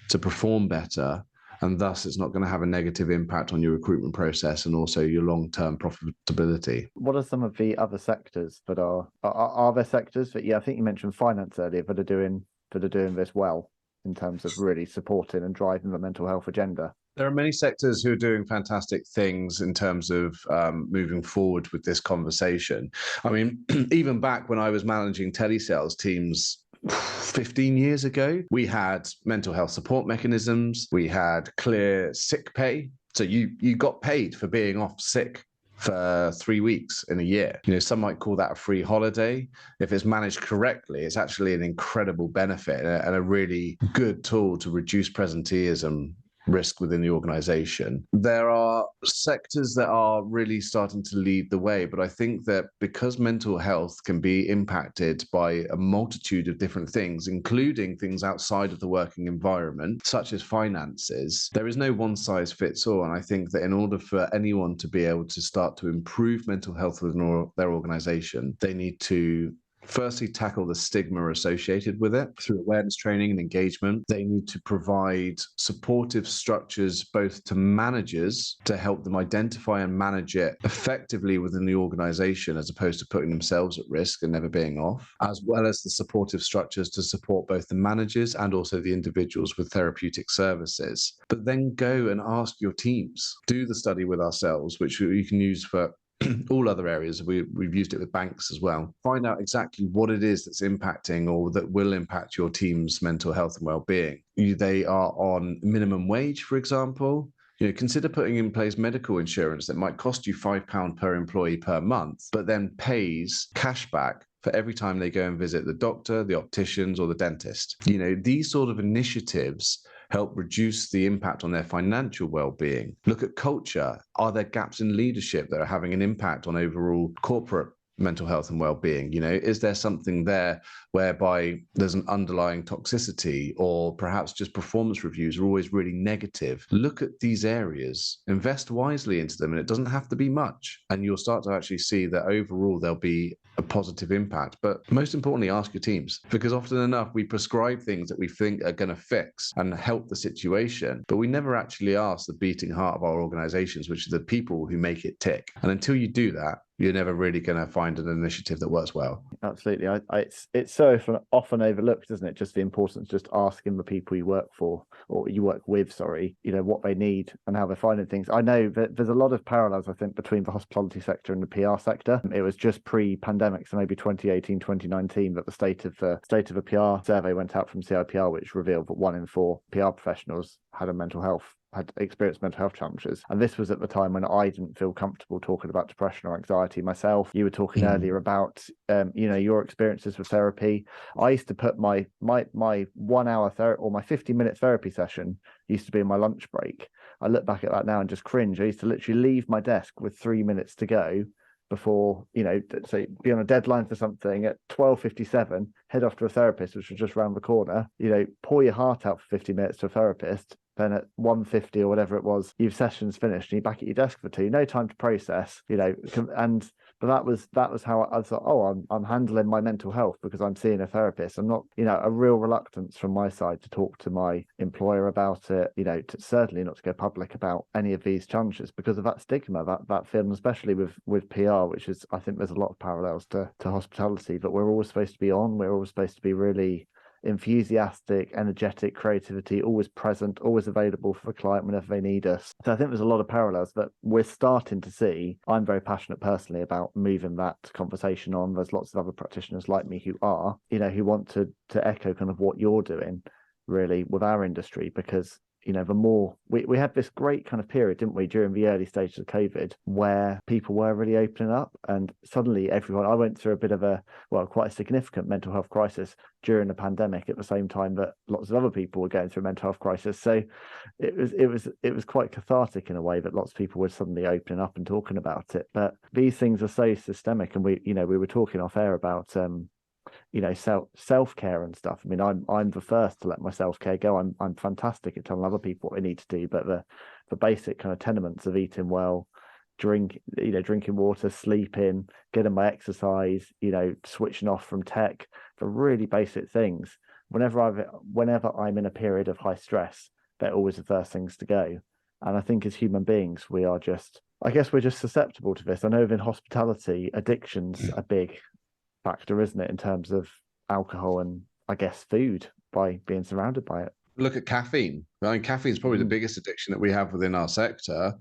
to perform better, and thus it's not going to have a negative impact on your recruitment process and also your long-term profitability. What are some of the other sectors that are there sectors that, I think you mentioned finance earlier, that are doing this well in terms of really supporting and driving the mental health agenda? There are many sectors who are doing fantastic things in terms of moving forward with this conversation. I mean, even back when I was managing telesales teams 15 years ago, we had mental health support mechanisms. We had clear sick pay. So you got paid for being off sick for 3 weeks in a year. Some might call that a free holiday. If it's managed correctly, it's actually an incredible benefit and a really good tool to reduce presenteeism risk within the organization. There are sectors that are really starting to lead the way, but I think that because mental health can be impacted by a multitude of different things, including things outside of the working environment, such as finances, there is no one size fits all. And I think that in order for anyone to be able to start to improve mental health within their organization, they need to firstly tackle the stigma associated with it through awareness training and engagement. They need to provide supportive structures both to managers to help them identify and manage it effectively within the organization, as opposed to putting themselves at risk and never being off, as well as the supportive structures to support both the managers and also the individuals with therapeutic services. But then go and ask your teams. Do the study with ourselves, which you can use for all other areas. We've used it with banks as well. Find out exactly what it is that's impacting or that will impact your team's mental health and well-being. They are on minimum wage, for example. Consider putting in place medical insurance that might cost you £5 per employee per month, but then pays cash back for every time they go and visit the doctor, the opticians, or the dentist. These sort of initiatives help reduce the impact on their financial well-being. Look at culture. Are there gaps in leadership that are having an impact on overall corporate mental health and well-being? Is there something there whereby there's an underlying toxicity, or perhaps just performance reviews are always really negative? Look at these areas, invest wisely into them, and it doesn't have to be much. And you'll start to actually see that overall there'll be a positive impact. But most importantly, ask your teams, because often enough we prescribe things that we think are going to fix and help the situation, but we never actually ask the beating heart of our organizations, which are the people who make it tick. And until you do that, you're never really going to find an initiative that works well. Absolutely. It's so often overlooked, isn't it? Just the importance of just asking the people you work for, or you work with, sorry, what they need and how they're finding things. I know that there's a lot of parallels, I think, between the hospitality sector and the PR sector. It was just pre-pandemic, so maybe 2018, 2019, that the state of a PR survey went out from CIPR, which revealed that 1 in 4 PR professionals had experienced mental health challenges. And this was at the time when I didn't feel comfortable talking about depression or anxiety myself. You were talking earlier about your experiences with therapy. I used to put my 1 hour therapy, or my 50-minute therapy session used to be in my lunch break. I look back at that now and just cringe. I used to literally leave my desk with 3 minutes to go before, so be on a deadline for something at 12:57, head off to a therapist, which was just around the corner, pour your heart out for 50 minutes to a therapist. Then at 1:50 or whatever it was, your session's finished and you're back at your desk for 2, no time to process, but that was how I thought, I'm handling my mental health because I'm seeing a therapist. I'm not, a real reluctance from my side to talk to my employer about it, certainly not to go public about any of these challenges because of that stigma, that feeling, especially with PR, which is, I think there's a lot of parallels to hospitality, but we're always supposed to be on, we're always supposed to be really enthusiastic, energetic, creativity, always present, always available for the client whenever they need us. So I think there's a lot of parallels that we're starting to see. I'm very passionate personally about moving that conversation on. There's lots of other practitioners like me who are, who want to echo kind of what you're doing really with our industry, because the more we had this great kind of period, didn't we, during the early stages of COVID, where people were really opening up, and suddenly I went through a bit of quite a significant mental health crisis during the pandemic at the same time that lots of other people were going through a mental health crisis. So it was quite cathartic in a way that lots of people were suddenly opening up and talking about it. But these things are so systemic, and we were talking off air about self-care and stuff. I mean, I'm the first to let my self-care go. I'm fantastic at telling other people what they need to do, but the basic kind of tenements of eating well, drinking water, sleeping, getting my exercise, switching off from tech, the really basic things. Whenever I'm in a period of high stress, they're always the first things to go. And I think as human beings, we're just susceptible to this. I know in hospitality, addiction's a big factor, isn't it, in terms of alcohol and I guess food, by being surrounded by it. Look at caffeine. I mean, caffeine is probably the biggest addiction that we have within our sector.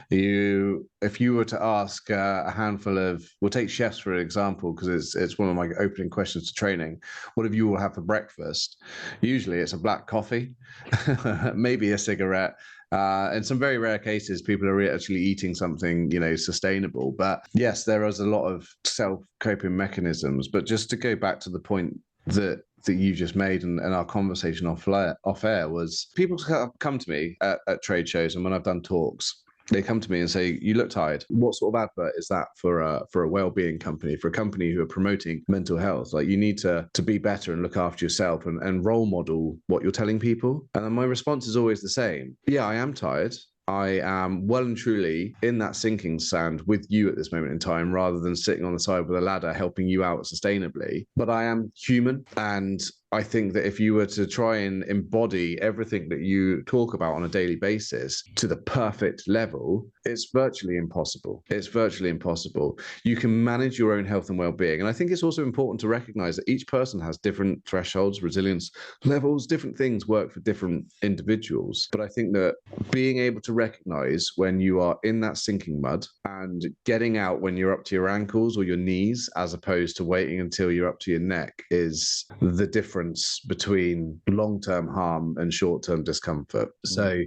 If you were to ask a handful of, we'll take chefs for an example, because it's one of my opening questions to training. What do you all have for breakfast? Usually it's a black coffee, maybe a cigarette. In some very rare cases, people are actually eating something, sustainable. But yes, there is a lot of self-coping mechanisms. But just to go back to the point that you just made and our conversation off air was, people come to me at trade shows, and when I've done talks, they come to me and say, you look tired. What sort of advert is that for a wellbeing company, for a company who are promoting mental health? Like, you need to be better and look after yourself and role model what you're telling people. And my response is always the same. Yeah, I am tired. I am well and truly in that sinking sand with you at this moment in time, rather than sitting on the side with a ladder helping you out sustainably. But I am human, and I think that if you were to try and embody everything that you talk about on a daily basis to the perfect level, it's virtually impossible. It's virtually impossible. You can manage your own health and well-being. And I think it's also important to recognize that each person has different thresholds, resilience levels, different things work for different individuals. But I think that being able to recognize when you are in that sinking mud and getting out when you're up to your ankles or your knees, as opposed to waiting until you're up to your neck, is the difference between long-term harm and short-term discomfort. So,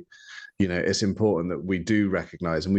you know, it's important that we do recognize, and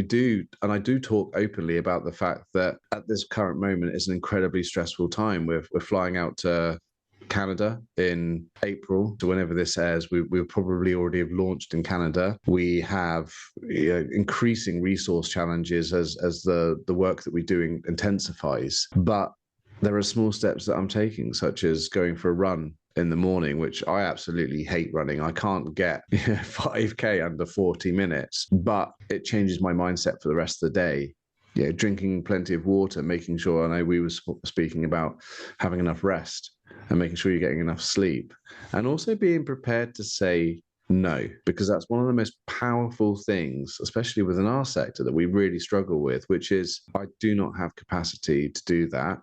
I do talk openly about the fact that at this current moment is an incredibly stressful time. We're flying out to Canada in April. So whenever this airs, we'll probably already have launched in Canada. We have increasing resource challenges as the work that we're doing intensifies. But there are small steps that I'm taking, such as going for a run in the morning, which I absolutely hate running. I can't get 5K under 40 minutes, but it changes my mindset for the rest of the day. Yeah, drinking plenty of water, making sure, I know we were speaking about having enough rest and making sure you're getting enough sleep, and also being prepared to say no, because that's one of the most powerful things, especially within our sector, that we really struggle with, which is, I do not have capacity to do that.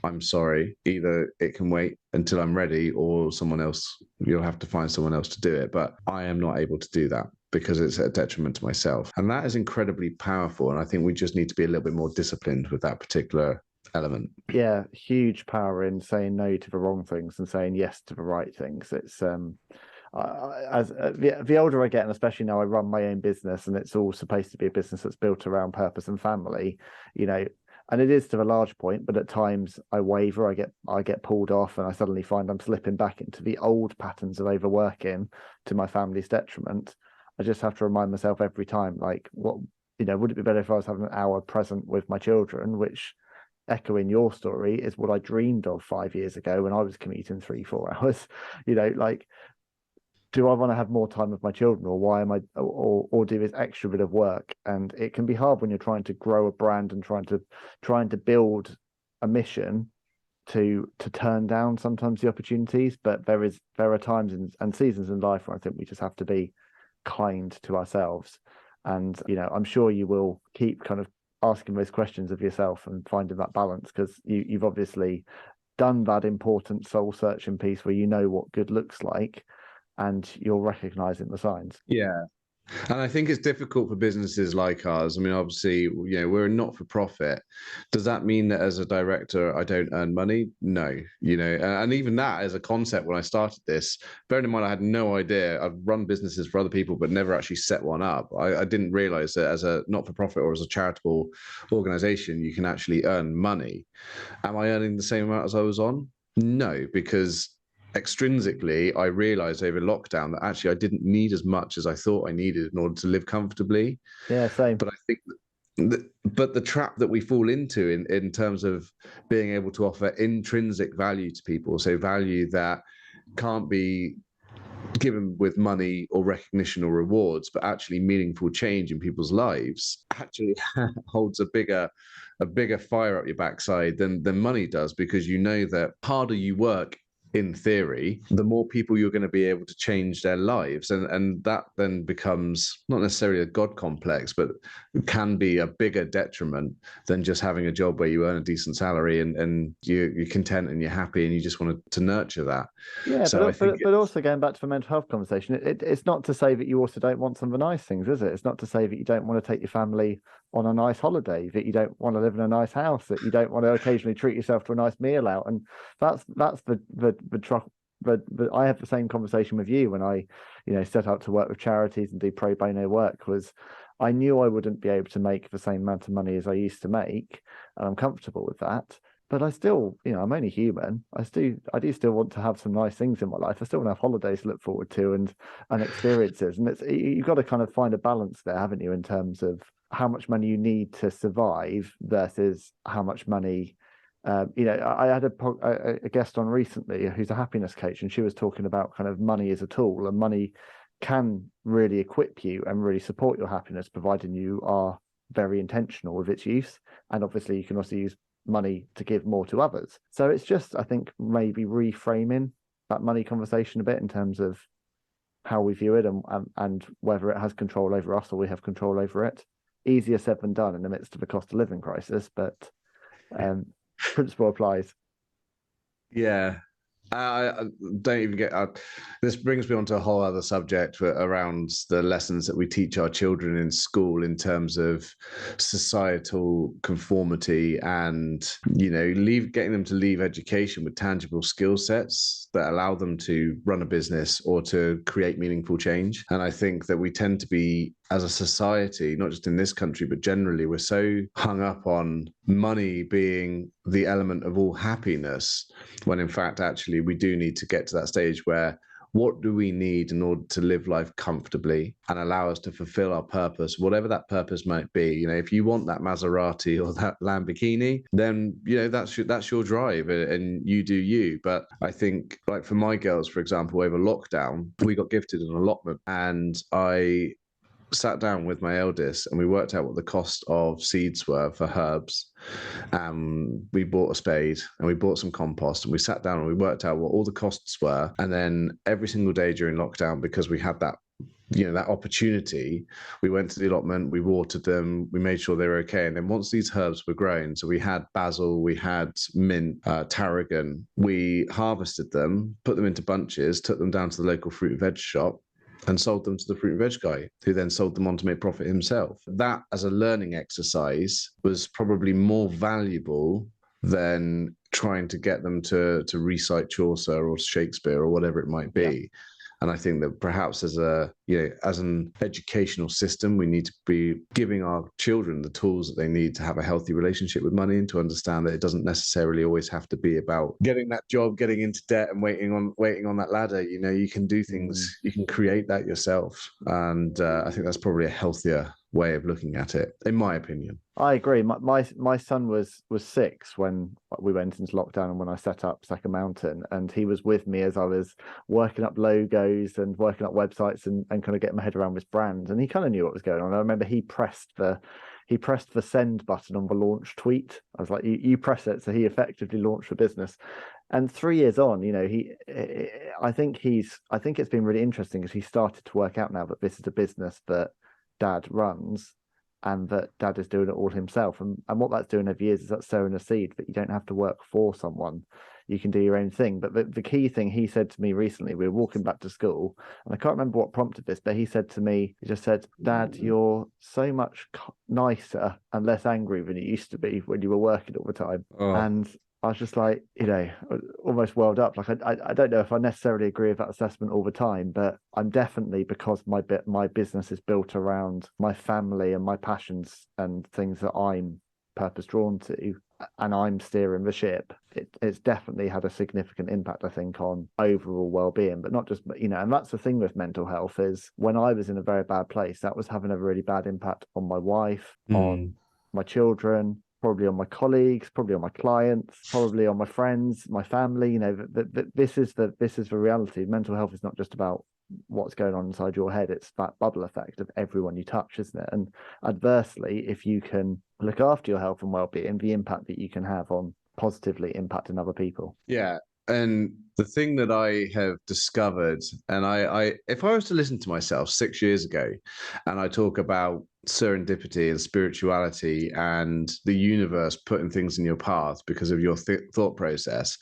I'm sorry, either it can wait until I'm ready, or you'll have to find someone else to do it. But I am not able to do that because it's a detriment to myself. And that is incredibly powerful. And I think we just need to be a little bit more disciplined with that particular element. Yeah, huge power in saying no to the wrong things and saying yes to the right things. It's the older I get, and especially now I run my own business, and it's all supposed to be a business that's built around purpose and family, you know, and it is to a large point, but at times I waver, I get pulled off, and I suddenly find I'm slipping back into the old patterns of overworking to my family's detriment. I just have to remind myself every time, like, what, you know, would it be better if I was having an hour present with my children, which, echoing your story, is what I dreamed of 5 years ago when I was commuting 3-4 hours. You know, like, do I want to have more time with my children, or why am I, or do this extra bit of work? And it can be hard when you're trying to grow a brand and trying to build a mission to turn down sometimes the opportunities. But there are times and seasons in life where I think we just have to be kind to ourselves. And, you know, I'm sure you will keep kind of asking those questions of yourself and finding that balance, because you've obviously done that important soul searching piece where you know what good looks like, and you're recognizing the signs. Yeah. And I think it's difficult for businesses like ours. I mean, obviously, you know, we're a not-for-profit. Does that mean that as a director, I don't earn money? No, you know, and even that as a concept, when I started this, bearing in mind, I had no idea. I've run businesses for other people, but never actually set one up. I didn't realize that as a not-for-profit or as a charitable organization, you can actually earn money. Am I earning the same amount as I was on? No, because extrinsically, I realized over lockdown that actually I didn't need as much as I thought I needed in order to live comfortably. Yeah, same. But I think but the trap that we fall into in terms of being able to offer intrinsic value to people, so value that can't be given with money or recognition or rewards, but actually meaningful change in people's lives, actually holds a bigger fire up your backside than money does, because you know that harder you work, in theory, the more people you're going to be able to change their lives. And that then becomes not necessarily a God complex, but can be a bigger detriment than just having a job where you earn a decent salary and you're content and you're happy and you just want to nurture that. Yeah, so but also going back to the mental health conversation, it's not to say that you also don't want some of the nice things, is it? It's not to say that you don't want to take your family on a nice holiday, that you don't want to live in a nice house, that you don't want to occasionally treat yourself to a nice meal out. And that's but I have the same conversation with you when I, you know, set out to work with charities and do pro bono work, was I knew I wouldn't be able to make the same amount of money as I used to make, and I'm comfortable with that. But I still, you know, I'm only human. I do still want to have some nice things in my life. I still want to have holidays to look forward to and experiences. And you've got to kind of find a balance there, haven't you, in terms of how much money you need to survive versus how much money. You know, I had a guest on recently who's a happiness coach, and she was talking about kind of money as a tool, and money can really equip you and really support your happiness, providing you are very intentional with its use. And obviously you can also use money to give more to others. So it's just, I think, maybe reframing that money conversation a bit in terms of how we view it and whether it has control over us or we have control over it. Easier said than done in the midst of a cost of living crisis, but principle applies. Yeah. I don't even get this brings me on to a whole other subject around the lessons that we teach our children in school in terms of societal conformity and, getting them to leave education with tangible skill sets that allow them to run a business or to create meaningful change. And I think that we tend to be, as a society, not just in this country, but generally, we're so hung up on money being the element of all happiness, when in fact, actually, we do need to get to that stage where what do we need in order to live life comfortably and allow us to fulfill our purpose, whatever that purpose might be. If you want that Maserati or that Lamborghini, then, that's your drive and you do you. But I think, like for my girls, for example, over lockdown, we got gifted an allotment, and I sat down with my eldest and we worked out what the cost of seeds were for herbs. We bought a spade and we bought some compost, and we sat down and we worked out what all the costs were. And then every single day during lockdown, because we had that opportunity, we went to the allotment, we watered them, we made sure they were okay. And then once these herbs were grown, so we had basil, we had mint, tarragon, we harvested them, put them into bunches, took them down to the local fruit and veg shop, and sold them to the fruit and veg guy, who then sold them on to make profit himself. That, as a learning exercise, was probably more valuable than trying to get them to recite Chaucer or Shakespeare or whatever it might be. Yeah. And I think that perhaps as an educational system, we need to be giving our children the tools that they need to have a healthy relationship with money, and to understand that it doesn't necessarily always have to be about getting that job, getting into debt, and waiting on that ladder. You can do things, you can create that yourself. And I think that's probably a healthier way of looking at it, in my opinion. I agree. My son was 6 when we went into lockdown and when I set up Second Mountain, and he was with me as I was working up logos and working up websites and kind of getting my head around his brand, and he kind of knew what was going on. I remember he pressed the send button on the launch tweet. I was like, you press it. So he effectively launched the business. And 3 years on, I think it's been really interesting because he started to work out now that this is a business that Dad runs and that Dad is doing it all himself. And what that's doing over years is that's sowing a seed that you don't have to work for someone. You can do your own thing. But the key thing he said to me recently, we were walking back to school, and I can't remember what prompted this, but he said to me, he just said, "Dad, you're so much nicer and less angry than you used to be when you were working all the time." Oh. And I was just like, almost welled up. Like, I don't know if I necessarily agree with that assessment all the time, but I'm definitely, because my business is built around my family and my passions and things that I'm purpose drawn to, and I'm steering the ship, it's definitely had a significant impact, I think, on overall well-being. But not just, and that's the thing with mental health, is when I was in a very bad place, that was having a really bad impact on my wife, on my children, probably on my colleagues, probably on my clients, probably on my friends, my family. This is the reality. Mental health is not just about what's going on inside your head. It's that bubble effect of everyone you touch, isn't it? And adversely, if you can look after your health and well-being, the impact that you can have on positively impacting other people. Yeah. And the thing that I have discovered, and I if I was to listen to myself 6 years ago, and I talk about serendipity and spirituality and the universe putting things in your path because of your thought process,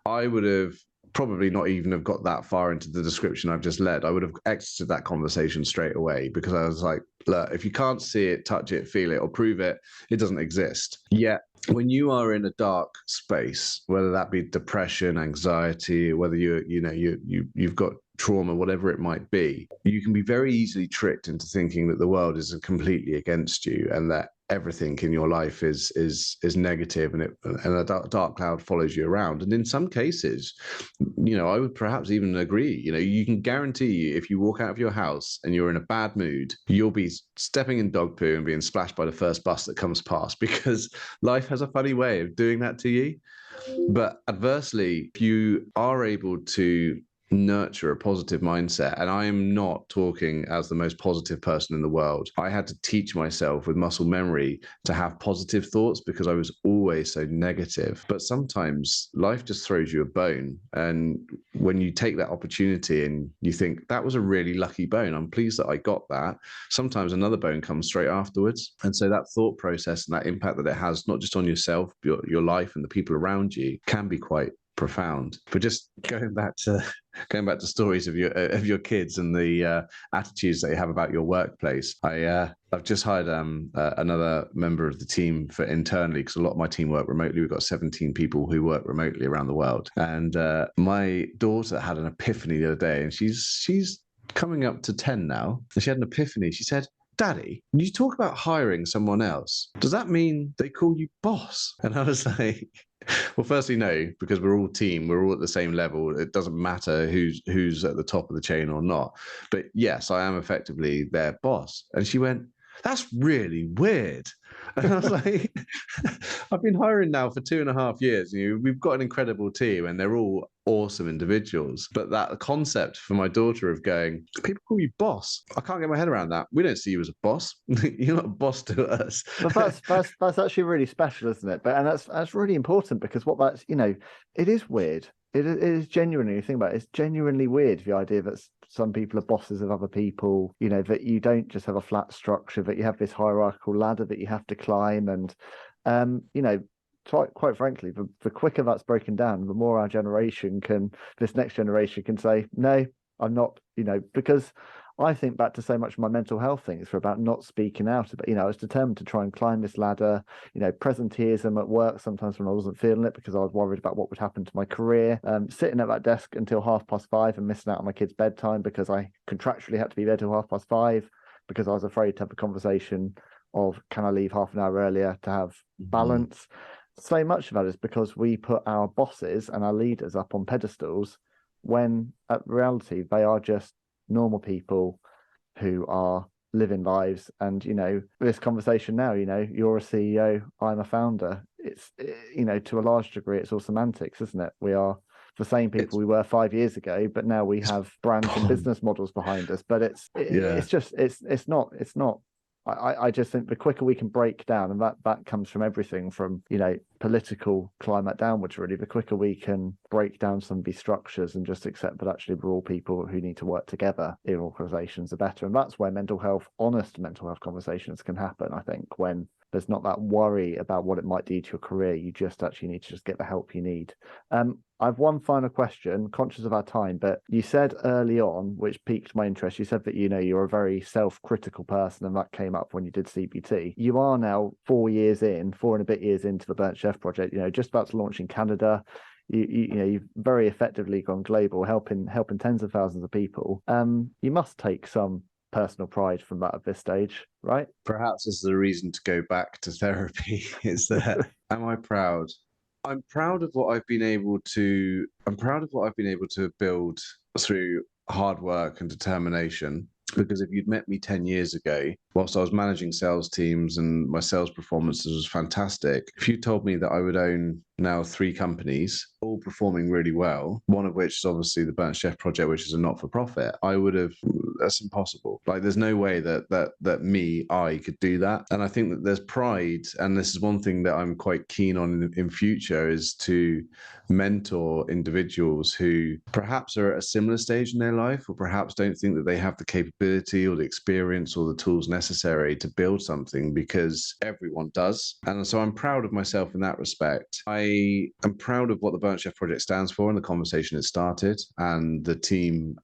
I would have probably not even have got that far into the description I've just led. I would have exited that conversation straight away, because I was like, look, if you can't see it, touch it, feel it, or prove it, it doesn't exist. Yet when you are in a dark space, whether that be depression, anxiety, whether you've got trauma, whatever it might be, you can be very easily tricked into thinking that the world is completely against you and that everything in your life is negative, and a dark cloud follows you around. And in some cases, I would perhaps even agree, you can guarantee if you walk out of your house and you're in a bad mood, you'll be stepping in dog poo and being splashed by the first bus that comes past, because life has a funny way of doing that to you. But adversely, if you are able to nurture a positive mindset. And I am not talking as the most positive person in the world. I had to teach myself with muscle memory to have positive thoughts because I was always so negative. But sometimes life just throws you a bone. And when you take that opportunity and you think, that was a really lucky bone, I'm pleased that I got that. Sometimes another bone comes straight afterwards. And so that thought process and that impact that it has, not just on yourself, your life and the people around you, can be quite profound. But just going back to stories of your kids and the attitudes that you have about your workplace, I've just hired another member of the team for internally, because a lot of my team work remotely. We've got 17 people who work remotely around the world, and my daughter had an epiphany the other day, and she's coming up to 10 now, and she had an epiphany. She said, "Daddy, when you talk about hiring someone else, does that mean they call you boss?" And I was like, well, firstly, no, because we're all team. We're all at the same level. It doesn't matter who's at the top of the chain or not. But yes, I am effectively their boss. And she went, "That's really weird." And I was like, I've been hiring now for 2.5 years. We've got an incredible team and they're all awesome individuals. But that concept for my daughter of going, "People call you boss," I can't get my head around that. We don't see you as a boss. You're not a boss to us. But that's actually really special, isn't it? And that's really important, because what that's, it is weird. It is genuinely, you think about it, it's genuinely weird, the idea that some people are bosses of other people, that you don't just have a flat structure, that you have this hierarchical ladder that you have to climb. And, quite frankly, the quicker that's broken down, the more this next generation can say, "No, I'm not," because I think back to so much of my mental health things were about not speaking out about, I was determined to try and climb this ladder, presenteeism at work sometimes when I wasn't feeling it because I was worried about what would happen to my career, sitting at that desk until 5:30 and missing out on my kids' bedtime because I contractually had to be there till 5:30 because I was afraid to have a conversation of, can I leave half an hour earlier to have balance? So much of that is because we put our bosses and our leaders up on pedestals when at reality they are just normal people who are living lives. And this conversation now, you're a CEO, I'm a founder, it's to a large degree it's all semantics, isn't it? We are the same people we were 5 years ago, but now we have brands and business models behind us. But it's not. I just think the quicker we can break down, and that comes from everything from political climate downwards, really, the quicker we can break down some of these structures and just accept that actually we're all people who need to work together in organizations, the better. And that's where honest mental health conversations can happen, I think, when there's not that worry about what it might do to your career. You just actually need to just get the help you need. I have one final question, conscious of our time, but you said early on, which piqued my interest, you said that, you're a very self-critical person, and that came up when you did CBT. You are now 4 and a bit years into the Burnt Chef project, just about to launch in Canada. You've very effectively gone global, helping tens of thousands of people. You must take some personal pride from that at this stage, right? Perhaps this is a reason to go back to therapy. Is that am I proud? I'm proud of what I've been able to build through hard work and determination. Because if you'd met me 10 years ago, whilst I was managing sales teams and my sales performances was fantastic, if you told me that I would own now 3 companies, all performing really well, one of which is obviously the Burnt Chef project, which is a not-for-profit, I would have, that's impossible. Like, there's no way that I could do that. And I think that there's pride, and this is one thing that I'm quite keen on in future, is to mentor individuals who perhaps are at a similar stage in their life, or perhaps don't think that they have the capability or the experience or the tools necessary to build something, because everyone does. And so I'm proud of myself in that respect. I am proud of what the Burnt Chef project stands for and the conversation it started, and the team,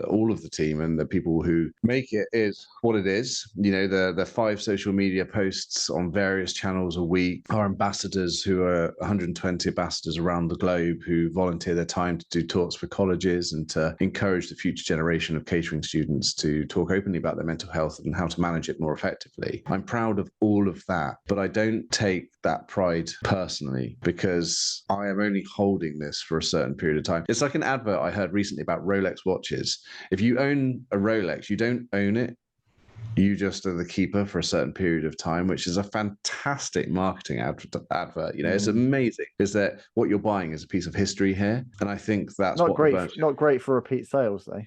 all of the team and the people who make it is what it is. The 5 social media posts on various channels a week, our ambassadors, who are 120 ambassadors around the globe, who volunteer their time to do talks for colleges and to encourage the future generation of catering students to talk openly about their mental health and how to manage it more effectively. I'm proud of all of that, but I don't take that pride personally, because I am only holding this for a certain period of time. It's like an advert I heard recently about Rolex watches. If you own a Rolex, you don't own it. you just are the keeper for a certain period of time, which is a fantastic marketing advert. You know, it's amazing. Is that what you're buying is a piece of history here, and I think that's not great for repeat sales though.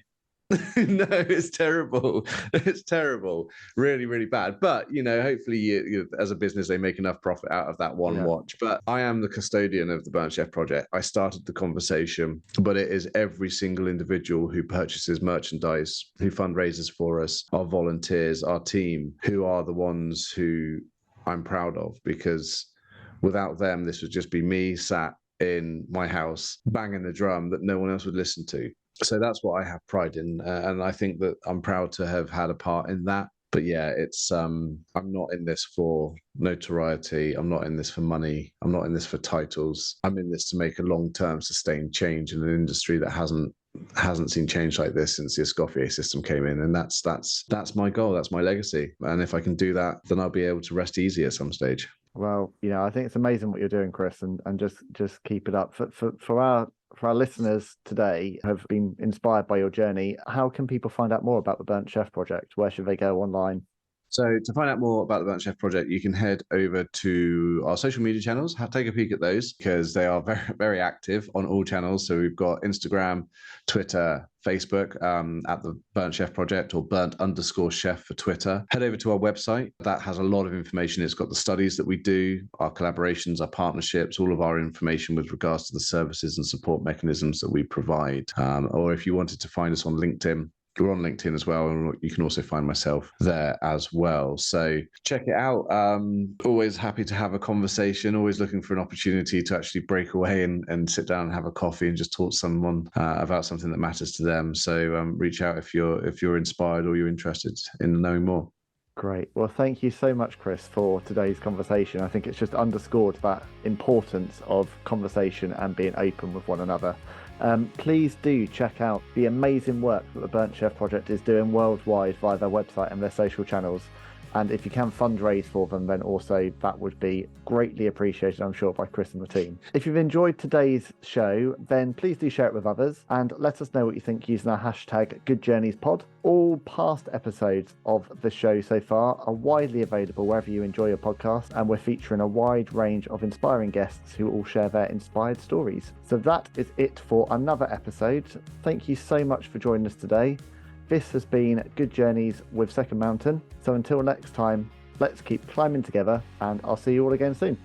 No, it's terrible. It's terrible. Really, really bad. But, you know, hopefully you as a business, they make enough profit out of that one watch. But I am the custodian of the Burnt Chef Project. I started the conversation, but it is every single individual who purchases merchandise, who fundraises for us, our volunteers, our team, who are the ones who I'm proud of, because without them, this would just be me sat in my house banging the drum that no one else would listen to. So that's what I have pride in, and I think that I'm proud to have had a part in that. But yeah, it's I'm not in this for notoriety. I'm not in this for money. I'm not in this for titles. I'm in this to make a long-term sustained change in an industry that hasn't seen change like this since the Escoffier system came in, and that's my goal. That's my legacy. And if I can do that, then I'll be able to rest easy at some stage. Well, you know, I think it's amazing what you're doing, Kris, and just keep it up. For our listeners today who have been inspired by your journey, how can people find out more about the Burnt Chef Project? Where should they go online? So to find out more about the Burnt Chef Project, you can head over to our social media channels. Take a peek at those because they are very, very active on all channels. So we've got Instagram, Twitter, Facebook at the Burnt Chef Project, or burnt_chef for Twitter. Head over to our website. That has a lot of information. It's got the studies that we do, our collaborations, our partnerships, all of our information with regards to the services and support mechanisms that we provide. Or if you wanted to find us on LinkedIn, we're on LinkedIn as well, and you can also find myself there as well. So check it out. Always happy to have a conversation, always looking for an opportunity to actually break away and sit down and have a coffee and just talk to someone about something that matters to them. So reach out if you're inspired or you're interested in knowing more. Great. Well, thank you so much, Kris, for today's conversation. I think it's just underscored that importance of conversation and being open with one another. Please do check out the amazing work that the Burnt Chef Project is doing worldwide via their website and their social channels. And if you can fundraise for them, then also that would be greatly appreciated, I'm sure, by Kris and the team. If you've enjoyed today's show, then please do share it with others and let us know what you think using our hashtag GoodJourneysPod. All past episodes of the show so far are widely available wherever you enjoy your podcast, and we're featuring a wide range of inspiring guests who all share their inspired stories. So that is it for another episode. Thank you so much for joining us today. This has been Good Journeys with Second Mountain. So until next time, let's keep climbing together, and I'll see you all again soon.